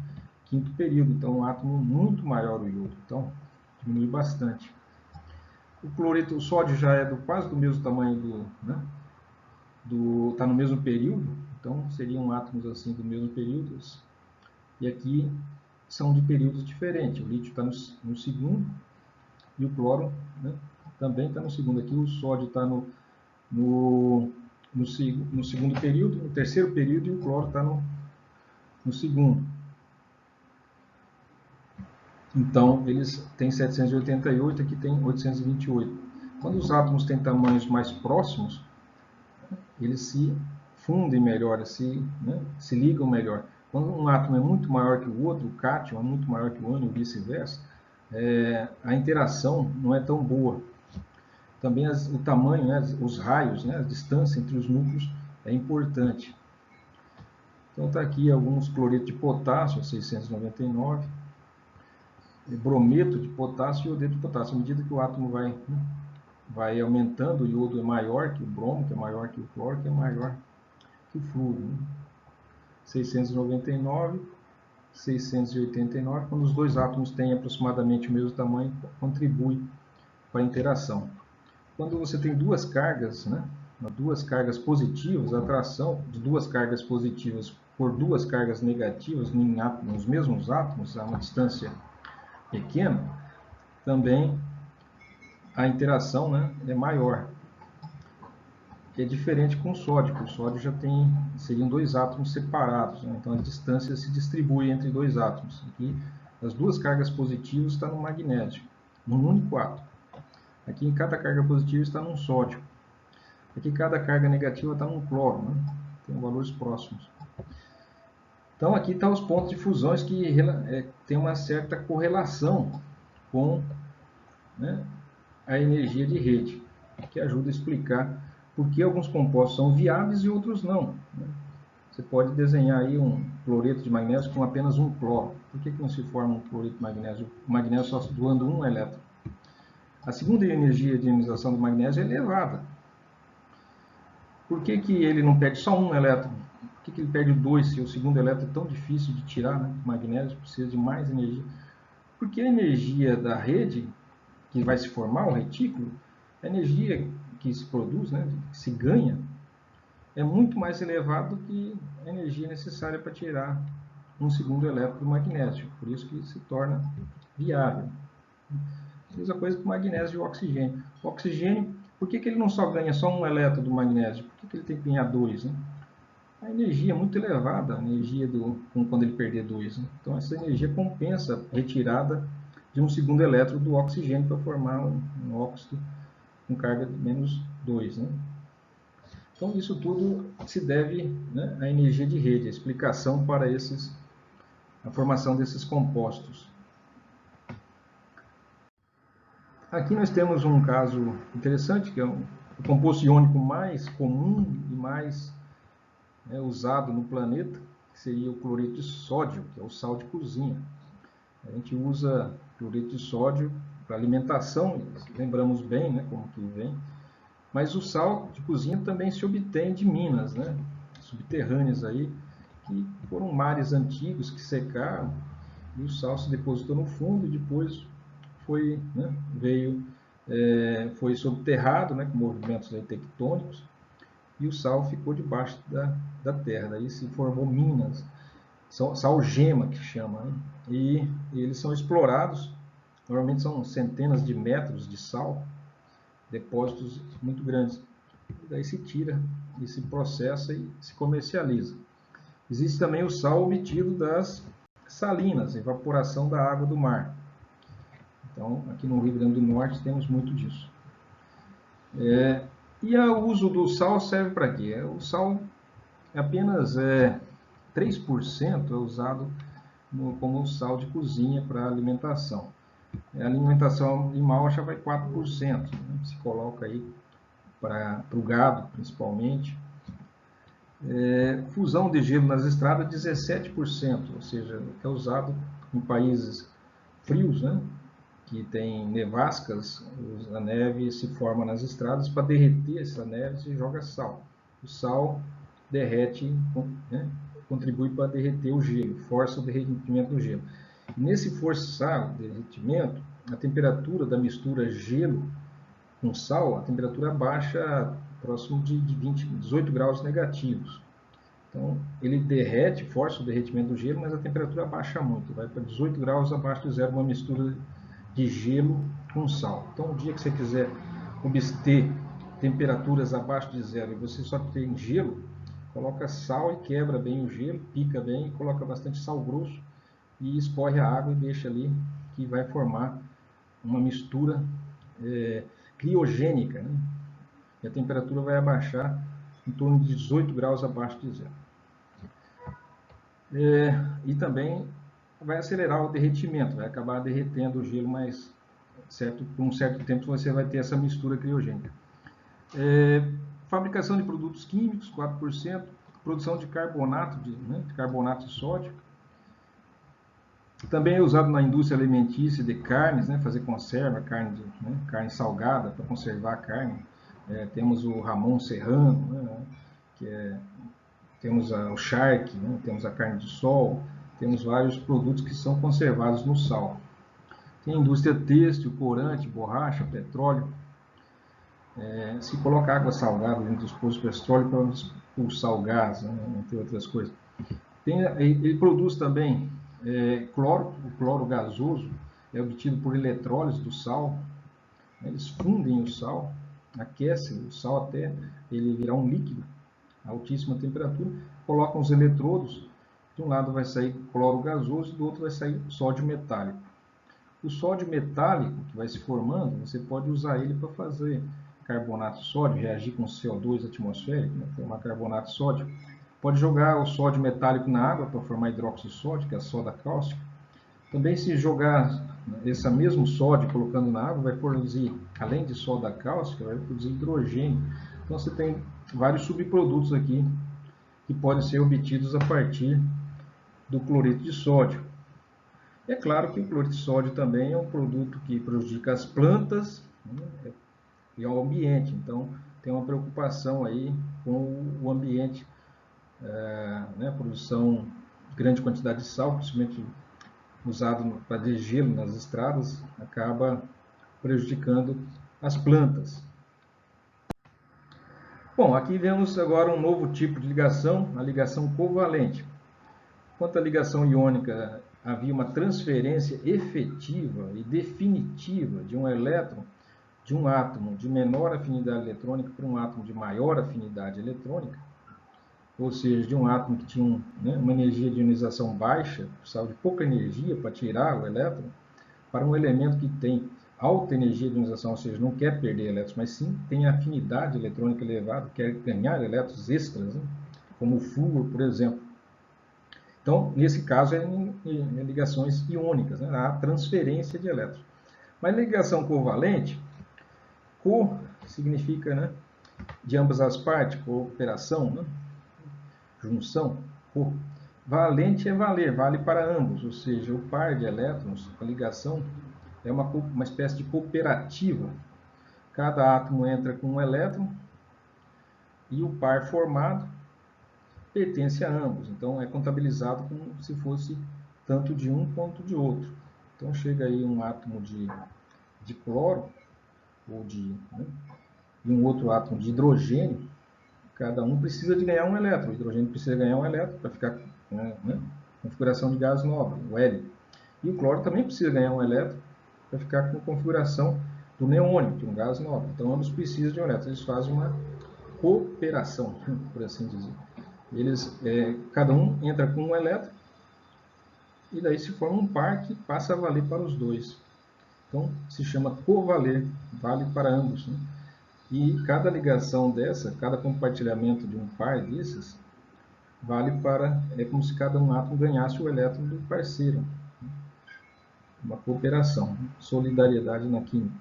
quinto período. Então, um átomo muito maior o iodo. Então, diminui bastante. O cloreto, o sódio já é quase do mesmo tamanho está no mesmo período. Então, seriam átomos assim do mesmo período. E aqui são de períodos diferentes. O lítio está no segundo e o cloro, né, também está no segundo. Aqui o sódio está no segundo período, no terceiro período, e o cloro está no segundo. Então, eles têm 788, aqui tem 828. Quando os átomos têm tamanhos mais próximos, eles se fundem melhor, se ligam melhor. Quando um átomo é muito maior que o outro, o cátion é muito maior que o ânion e vice-versa, a interação não é tão boa. Também o tamanho, né, os raios, né, a distância entre os núcleos é importante. Então está aqui alguns cloreto de potássio, 699, brometo de potássio e iodeto de potássio. À medida que o átomo vai aumentando, o iodo é maior que o bromo, que é maior que o cloro, que é maior que o flúor. Né? 699, 689, quando os dois átomos têm aproximadamente o mesmo tamanho, contribui para a interação. Quando você tem duas cargas, né, duas cargas positivas, a atração de duas cargas positivas por duas cargas negativas nos mesmos átomos, a uma distância pequena, também a interação, né, é maior. Que é diferente com o sódio, porque o sódio seriam dois átomos separados, né? Então a distância se distribui entre dois átomos. Aqui as duas cargas positivas estão no magnésio, num único átomo. Aqui em cada carga positiva está num sódio. Aqui cada carga negativa está num cloro, né? Tem valores próximos. Então aqui estão os pontos de fusões que tem uma certa correlação com, né, a energia de rede, que ajuda a explicar por que alguns compostos são viáveis e outros não. Né? Você pode desenhar aí um cloreto de magnésio com apenas um cloro. Por que não se forma um cloreto de magnésio? O magnésio só doando um elétron. A segunda energia de ionização do magnésio é elevada. Por que ele não perde só um elétron? Por que ele perde dois se o segundo elétron é tão difícil de tirar? Né? O magnésio precisa de mais energia. Porque a energia da rede, que vai se formar, o retículo, a energia que se produz, né, que se ganha, é muito mais elevada do que a energia necessária para tirar um segundo elétron do magnésio. Por isso que se torna viável. Mesma coisa com o magnésio e o oxigênio. O oxigênio, por que ele não só ganha só um elétron do magnésio? Por que ele tem que ganhar dois? Né? A energia é muito elevada, a energia quando ele perder dois. Né? Então essa energia compensa a retirada de um segundo elétron do oxigênio para formar um óxido com carga de menos 2. Né? Então isso tudo se deve, né, à energia de rede, a explicação para a formação desses compostos. Aqui nós temos um caso interessante, que é o composto iônico mais comum e mais usado no planeta, que seria o cloreto de sódio, que é o sal de cozinha. A gente usa cloreto de sódio para alimentação, lembramos bem, né, como que vem, mas o sal de cozinha também se obtém de minas, né, subterrâneas aí, que foram mares antigos que secaram, e o sal se depositou no fundo e depois foi subterrado, né, com movimentos aí tectônicos, e o sal ficou debaixo da terra. Daí se formou minas, sal-gema que chama, né? E eles são explorados, normalmente são centenas de metros de sal, depósitos muito grandes. E daí se tira, e se processa e se comercializa. Existe também o sal obtido das salinas, evaporação da água do mar. Então, aqui no Rio Grande do Norte temos muito disso. E o uso do sal serve para quê? O sal apenas 3% é usado como sal de cozinha para alimentação. A alimentação animal já vai 4%, né? Se coloca aí para o gado, principalmente. Fusão de gelo nas estradas, 17%, ou seja, é usado em países frios, né? Que tem nevascas, a neve se forma nas estradas, para derreter essa neve se joga sal. O sal derrete, né, contribui para derreter o gelo, força o derretimento do gelo. Nesse forçar o derretimento, a temperatura da mistura gelo com sal, a temperatura baixa próximo de 18 graus negativos. Então, ele derrete, força o derretimento do gelo, mas a temperatura baixa muito, vai para 18 graus abaixo do zero, uma mistura de gelo com sal. Então, o dia que você quiser obter temperaturas abaixo de zero e você só tem gelo, coloca sal e quebra bem o gelo, pica bem e coloca bastante sal grosso e escorre a água e deixa ali, que vai formar uma mistura criogênica, né? E a temperatura vai abaixar em torno de 18 graus abaixo de zero. E também vai acelerar o derretimento, vai acabar derretendo o gelo mais por um certo tempo você vai ter essa mistura criogênica. Fabricação de produtos químicos, 4%, produção de carbonato, de carbonato de sódio. Também é usado na indústria alimentícia de carnes, né, fazer conserva, carne salgada para conservar a carne. Temos o Ramon Serrano, né, temos o charque, né, temos a carne de sol, temos vários produtos que são conservados no sal. Tem indústria têxtil, corante, borracha, petróleo. Se coloca água salgada dentro dos poços de petróleo para expulsar o gás, né, entre outras coisas. Ele produz também cloro, o cloro gasoso é obtido por eletrólise do sal. Eles fundem o sal, aquecem o sal até ele virar um líquido a altíssima temperatura, colocam os eletrodos, de um lado vai sair cloro gasoso e do outro vai sair sódio metálico. O sódio metálico que vai se formando, você pode usar ele para fazer carbonato de sódio, reagir com CO2 atmosférico, né, formar carbonato de sódio. Pode jogar o sódio metálico na água para formar hidróxido de sódio, que é a soda cáustica. Também se jogar esse mesmo sódio colocando na água, vai produzir, além de soda cáustica, vai produzir hidrogênio. Então você tem vários subprodutos aqui que podem ser obtidos a partir do cloreto de sódio. É claro que o cloreto de sódio também é um produto que prejudica as plantas, né, e ao ambiente. Então tem uma preocupação aí com o ambiente, né, produção de grande quantidade de sal, principalmente usado para degelo nas estradas, acaba prejudicando as plantas. Bom, aqui vemos agora um novo tipo de ligação, a ligação covalente. Enquanto a ligação iônica havia uma transferência efetiva e definitiva de um elétron de um átomo de menor afinidade eletrônica para um átomo de maior afinidade eletrônica, ou seja, de um átomo que tinha uma energia de ionização baixa, precisava de pouca energia para tirar o elétron, para um elemento que tem alta energia de ionização, ou seja, não quer perder elétrons, mas sim tem afinidade eletrônica elevada, quer ganhar elétrons extras, né? Como o flúor, por exemplo. Então, nesse caso, é em ligações iônicas, né? Há transferência de elétrons. Mas ligação covalente, co significa, né, de ambas as partes, cooperação, né? Junção, co. Valente é valer, vale para ambos, ou seja, o par de elétrons, a ligação, é uma espécie de cooperativa. Cada átomo entra com um elétron e o par formado pertence a ambos. Então é contabilizado como se fosse tanto de um quanto de outro. Então chega aí um átomo de cloro ou e um outro átomo de hidrogênio. Cada um precisa de ganhar um elétron. O hidrogênio precisa ganhar um elétron para ficar configuração de gás nobre, o hélio. E o cloro também precisa ganhar um elétron para ficar com configuração do neônio, que é um gás nobre. Então ambos precisam de um elétron. Eles fazem uma cooperação, por assim dizer. Cada um entra com um elétron e daí se forma um par que passa a valer para os dois. Então, se chama covaler, vale para ambos, né? E cada ligação dessa, cada compartilhamento de um par desses, vale para, é como se cada um átomo ganhasse o elétron do parceiro. Uma cooperação, solidariedade na química.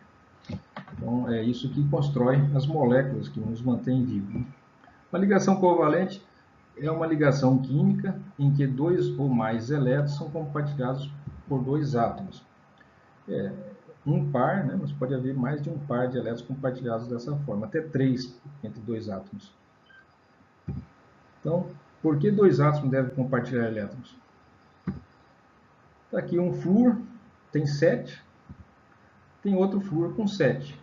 Então, é isso que constrói as moléculas que nos mantêm vivos. Uma ligação covalente é uma ligação química em que dois ou mais elétrons são compartilhados por dois átomos. Um par, né, mas pode haver mais de um par de elétrons compartilhados dessa forma, até 3 entre dois átomos. Então, por que dois átomos devem compartilhar elétrons? Está aqui um flúor, tem 7, tem outro flúor com 7.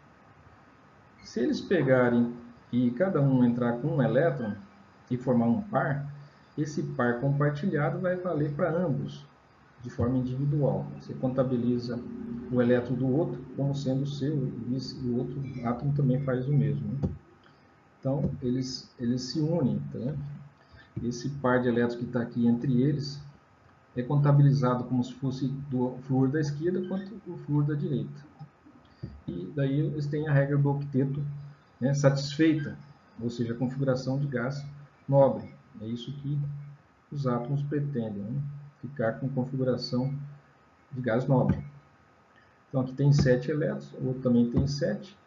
Se eles pegarem e cada um entrar com um elétron e formar um par, esse par compartilhado vai valer para ambos, de forma individual. Você contabiliza o elétron do outro como sendo seu, e o outro átomo também faz o mesmo. Né? Então, eles se unem. Tá? Esse par de elétrons que está aqui entre eles é contabilizado como se fosse do flúor da esquerda quanto o flúor da direita. E daí eles têm a regra do octeto, né, satisfeita, ou seja, a configuração de gás nobre. É isso que os átomos pretendem, né? Ficar com configuração de gás nobre. Então aqui tem 7 elétrons, o outro também tem 7.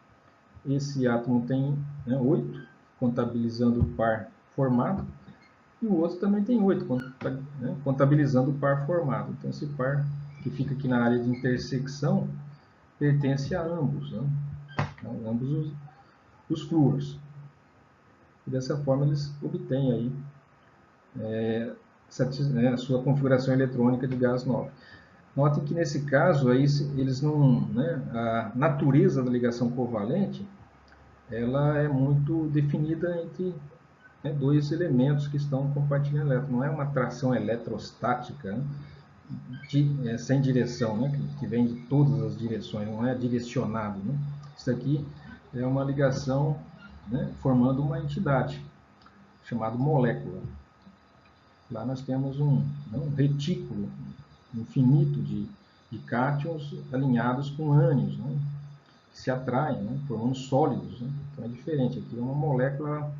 Esse átomo tem 8, contabilizando o par formado, e o outro também tem 8, contabilizando o par formado. Então esse par que fica aqui na área de intersecção pertence a ambos, né? Então, ambos os flúores. E dessa forma eles obtêm aí a sua configuração eletrônica de gás nobre. Notem que nesse caso aí, eles não, né, a natureza da ligação covalente ela é muito definida entre dois elementos que estão compartilhando elétrons. Não é uma atração eletrostática, né, sem direção, né, que vem de todas as direções, não é direcionado. Né? Isso aqui é uma ligação, né, formando uma entidade chamada molécula. Lá nós temos um retículo infinito de cátions alinhados com ânions, né, que se atraem, né, formando sólidos. Né? Então é diferente. Aqui uma molécula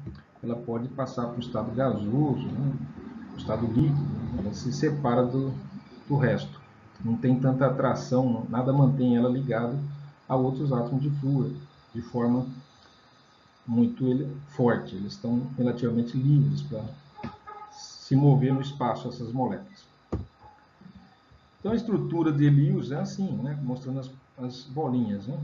ela pode passar para o estado gasoso, né, o estado líquido, né? Ela se separa do resto. Não tem tanta atração, nada mantém ela ligada a outros átomos de flúor, de forma muito forte. Eles estão relativamente livres para se mover no espaço, essas moléculas. Então a estrutura de Lewis é assim, né? Mostrando as bolinhas. Né?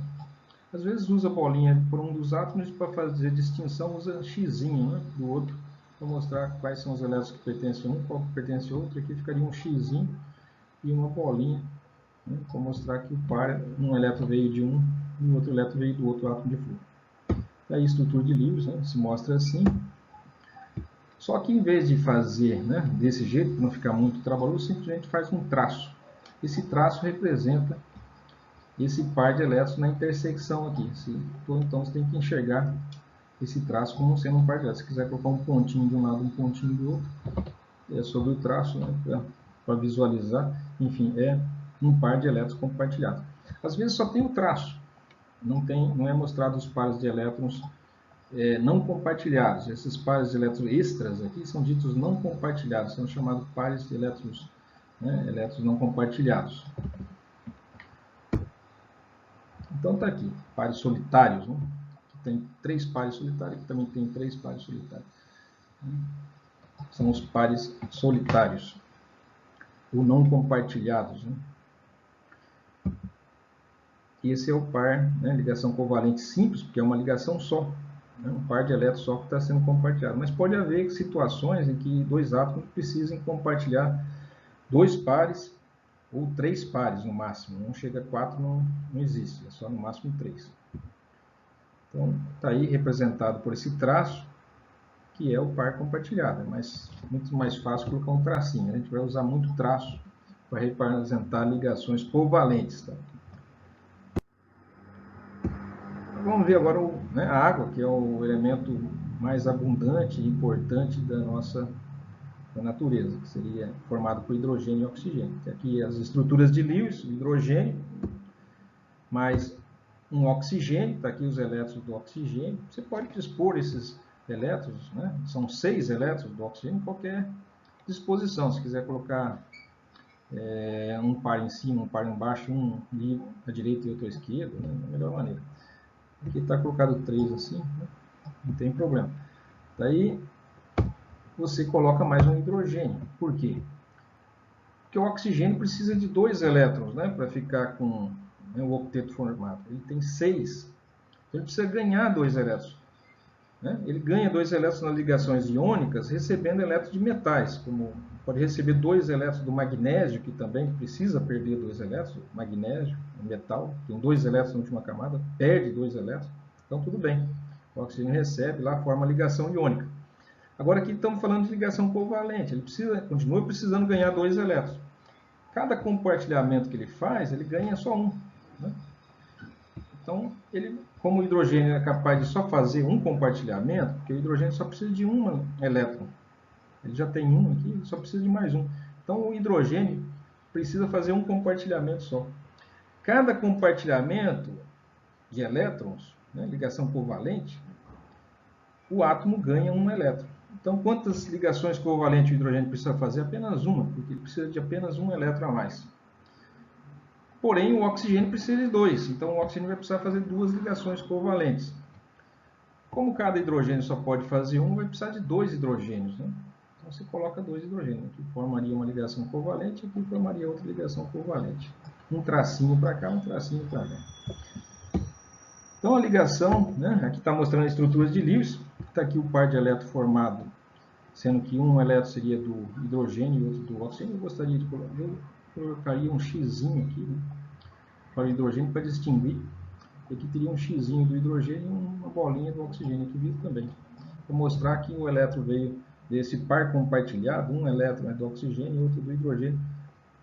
Às vezes usa a bolinha por um dos átomos para fazer distinção, usa xizinho, né, do outro, para mostrar quais são os elétrons que pertencem a um, qual que pertence ao outro. Aqui ficaria um xizinho e uma bolinha, né, para mostrar que o par, um elétron veio de um e o outro elétron veio do outro átomo de flúor. Aí a estrutura de Lewis, né, se mostra assim. Só que em vez de fazer, né, desse jeito, para não ficar muito trabalhoso, simplesmente faz um traço. Esse traço representa esse par de elétrons na intersecção aqui. Então você tem que enxergar esse traço como sendo um par de elétrons. Se quiser colocar um pontinho de um lado, um pontinho do outro, é sobre o traço, né, para visualizar. Enfim, é um par de elétrons compartilhados. Às vezes só tem o traço, não é mostrado os pares de elétrons não compartilhados. Esses pares de elétrons extras aqui são ditos não compartilhados, são chamados pares de elétrons, né, elétrons não compartilhados. Então está aqui, pares solitários. Né? Aqui tem 3 pares solitários, aqui também tem 3 pares solitários. São os pares solitários, ou não compartilhados. Né? Esse é o par, né, ligação covalente simples, porque é uma ligação só. Né? Um par de elétrons só que está sendo compartilhado. Mas pode haver situações em que dois átomos precisem compartilhar 2 pares ou 3 pares no máximo. Não chega a 4, não existe, é só no máximo 3. Então, está aí representado por esse traço, que é o par compartilhado. É muito mais fácil colocar um tracinho. A gente vai usar muito traço para representar ligações covalentes. Tá? Vamos ver agora a água, que é o elemento mais abundante e importante da nossa da natureza, que seria formado por hidrogênio e oxigênio. Aqui as estruturas de Lewis, hidrogênio, mais um oxigênio, está aqui os elétrons do oxigênio. Você pode dispor esses elétrons, né? São 6 elétrons do oxigênio em qualquer disposição. Se quiser colocar um par em cima, um par embaixo, um à direita e outro à esquerda, né? Da melhor maneira. Aqui está colocado 3 assim, né? Não tem problema. Daí você coloca mais um hidrogênio. Por quê? Porque o oxigênio precisa de 2 elétrons, né, para ficar com o octeto formado. Ele tem 6. Então ele precisa ganhar 2 elétrons. Né? Ele ganha 2 elétrons nas ligações iônicas, recebendo elétrons de metais, como pode receber 2 elétrons do magnésio, que também precisa perder 2 elétrons. Magnésio, metal, tem 2 elétrons na última camada, perde 2 elétrons. Então tudo bem. O oxigênio recebe lá, forma a ligação iônica. Agora aqui estamos falando de ligação covalente. Ele continua precisando ganhar 2 elétrons. Cada compartilhamento que ele faz, ele ganha só um. Né? Então, como o hidrogênio é capaz de só fazer um compartilhamento, porque o hidrogênio só precisa de um elétron. Ele já tem um aqui, ele só precisa de mais um. Então, o hidrogênio precisa fazer um compartilhamento só. Cada compartilhamento de elétrons, né, ligação covalente, o átomo ganha um elétron. Então, quantas ligações covalentes o hidrogênio precisa fazer? Apenas uma, porque ele precisa de apenas um elétron a mais. Porém, o oxigênio precisa de 2, então o oxigênio vai precisar fazer 2 ligações covalentes. Como cada hidrogênio só pode fazer um, vai precisar de 2 hidrogênios. Né? Então, você coloca 2 hidrogênios. Aqui formaria uma ligação covalente, aqui formaria outra ligação covalente. Um tracinho para cá, um tracinho para cá. Então, a ligação, né? Aqui está mostrando a estrutura de Lewis. Está aqui o par de elétron formado, sendo que um elétron seria do hidrogênio e outro do oxigênio. Eu gostaria de colocar, eu colocaria um xizinho aqui, né, para o hidrogênio, para distinguir. E aqui teria um xizinho do hidrogênio e uma bolinha do oxigênio aqui vivo também. Para mostrar que o elétron veio desse par compartilhado, um elétron é do oxigênio e outro do hidrogênio,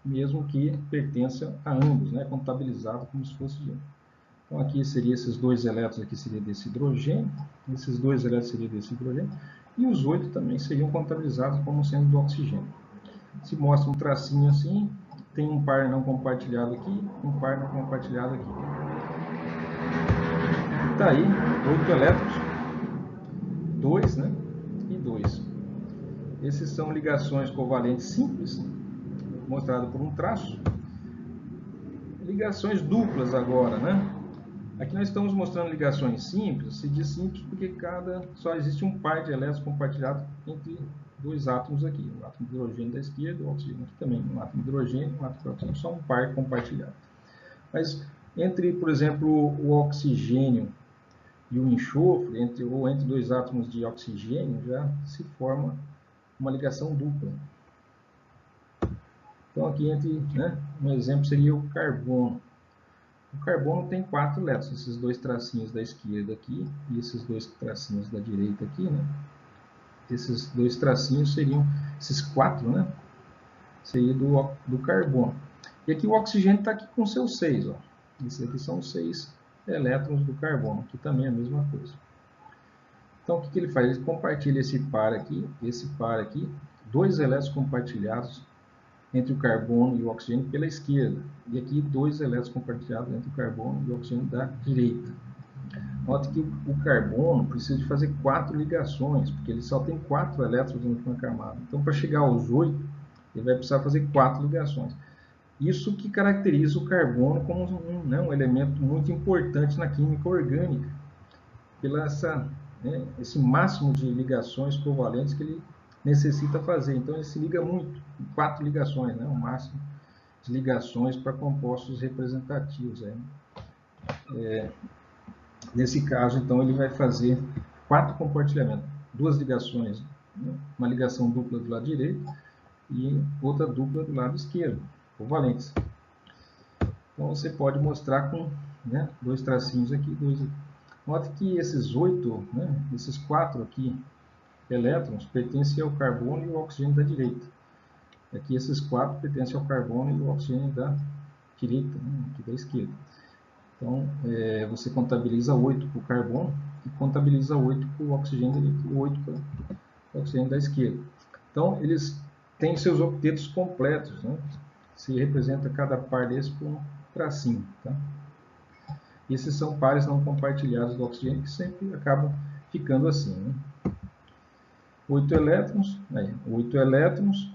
mesmo que pertença a ambos, né, contabilizado como se fosse de um. Então aqui seria esses 2 elétrons, aqui seria desse hidrogênio, esses 2 elétrons seriam desse hidrogênio, e os 8 também seriam contabilizados como sendo do oxigênio. Se mostra um tracinho assim, tem um par não compartilhado aqui, um par não compartilhado aqui. Está aí, 8 elétrons, 2, né, e 2. Esses são ligações covalentes simples, mostrado por um traço. Ligações duplas agora, né? Aqui nós estamos mostrando ligações simples. Se diz simples porque só existe um par de elétrons compartilhados entre 2 átomos aqui. O átomo de hidrogênio da esquerda e o oxigênio aqui também. Um átomo de hidrogênio e um átomo de oxigênio. Só um par compartilhado. Mas entre, por exemplo, o oxigênio e o enxofre, ou entre 2 átomos de oxigênio, já se forma uma ligação dupla. Então aqui né, um exemplo seria o carbono. O carbono tem 4 elétrons, esses 2 tracinhos da esquerda aqui e esses 2 tracinhos da direita aqui, né? Esses 2 tracinhos seriam, esses 4, né? Seria do carbono. E aqui o oxigênio está aqui com seus 6, ó. Esses aqui são os 6 elétrons do carbono, aqui também é a mesma coisa. Então o que ele faz? Ele compartilha esse par aqui, 2 elétrons compartilhados entre o carbono e o oxigênio pela esquerda. E aqui 2 elétrons compartilhados entre o carbono e o oxigênio da direita. Note que o carbono precisa de fazer 4 ligações, porque ele só tem 4 elétrons na última camada. Então, para chegar aos 8, ele vai precisar fazer 4 ligações. Isso que caracteriza o carbono como um elemento muito importante na química orgânica, pela esse máximo de ligações covalentes que ele necessita fazer. Então ele se liga muito, 4 ligações, né? O máximo de ligações para compostos representativos. Nesse caso, então, ele vai fazer 4 compartilhamentos, 2 ligações, né? Uma ligação dupla do lado direito e outra dupla do lado esquerdo, covalentes. Então você pode mostrar com, né, 2 tracinhos aqui, 2 aqui. Note que esses 8, né, esses 4 aqui, elétrons pertencem ao carbono e ao oxigênio da direita. Aqui esses 4 pertencem ao carbono e ao oxigênio da direita, né, aqui da esquerda. Então, você contabiliza 8 para o carbono e contabiliza 8 para o oxigênio da direita e 8 para o oxigênio da esquerda. Então, eles tem seus octetos completos, né? Se representa cada par desse por um tracinho, tá? Esses são pares não compartilhados do oxigênio que sempre acabam ficando assim, né? 8 elétrons, aí, 8 elétrons,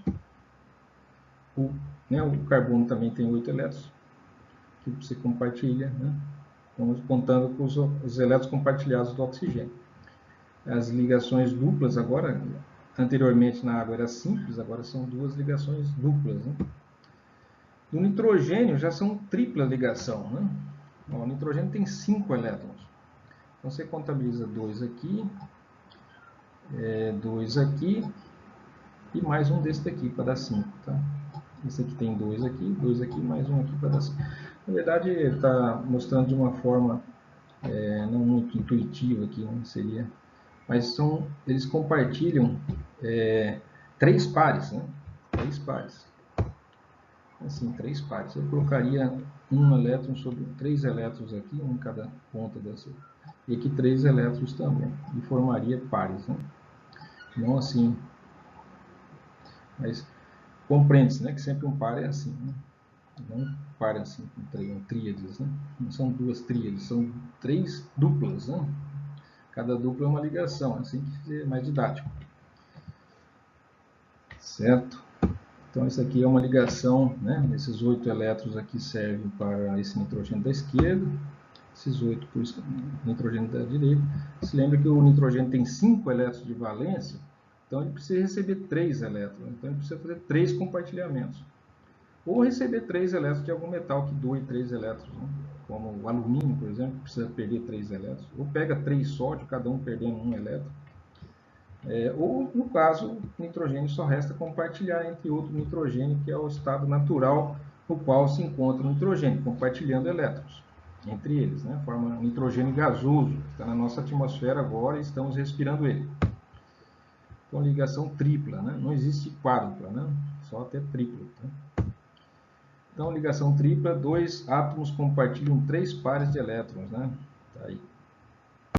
o carbono também tem 8 elétrons, que você compartilha, né? Estamos contando com os elétrons compartilhados do oxigênio. As ligações duplas agora, anteriormente na água era simples, agora são duas ligações duplas, né? No nitrogênio já são tripla ligação, né? O nitrogênio tem 5 elétrons. Então você contabiliza 2 aqui, 2 aqui e mais um desse daqui para dar 5, tá? Esse aqui tem 2 aqui, mais um aqui para dar 5. Na verdade, ele está mostrando de uma forma não muito intuitiva aqui, né? Seria, mas eles compartilham 3 pares, né? 3 pares. Assim, 3 pares. Eu colocaria um elétron sobre 3 elétrons aqui, um em cada ponta dessa. E aqui 3 elétrons também. E formaria pares, né? Não assim. Mas compreende-se, né? Que sempre um par é assim, né? Não um par assim, com tríades, né? Não são 2 tríades, são 3 duplas, né? Cada dupla é uma ligação, assim que é mais didático. Certo? Então, isso aqui é uma ligação, né? Esses 8 elétrons aqui servem para esse nitrogênio da esquerda, esses 8 para o nitrogênio da direita. Se lembra que o nitrogênio tem 5 elétrons de valência, então ele precisa receber 3 elétrons. Então, ele precisa fazer 3 compartilhamentos. Ou receber 3 elétrons de algum metal que doe 3 elétrons, né? Como o alumínio, por exemplo, precisa perder 3 elétrons. Ou pega 3 sódio, cada um perdendo 1 elétron. Ou, no caso, o nitrogênio só resta compartilhar entre outro nitrogênio, que é o estado natural no qual se encontra o nitrogênio, compartilhando elétrons entre eles, né? Forma nitrogênio gasoso, que está na nossa atmosfera agora e estamos respirando ele. Então, ligação tripla, né? Não existe quádrupla, né? Só até tripla. Tá? Então, ligação tripla, 2 átomos compartilham 3 pares de elétrons, né? Tá aí.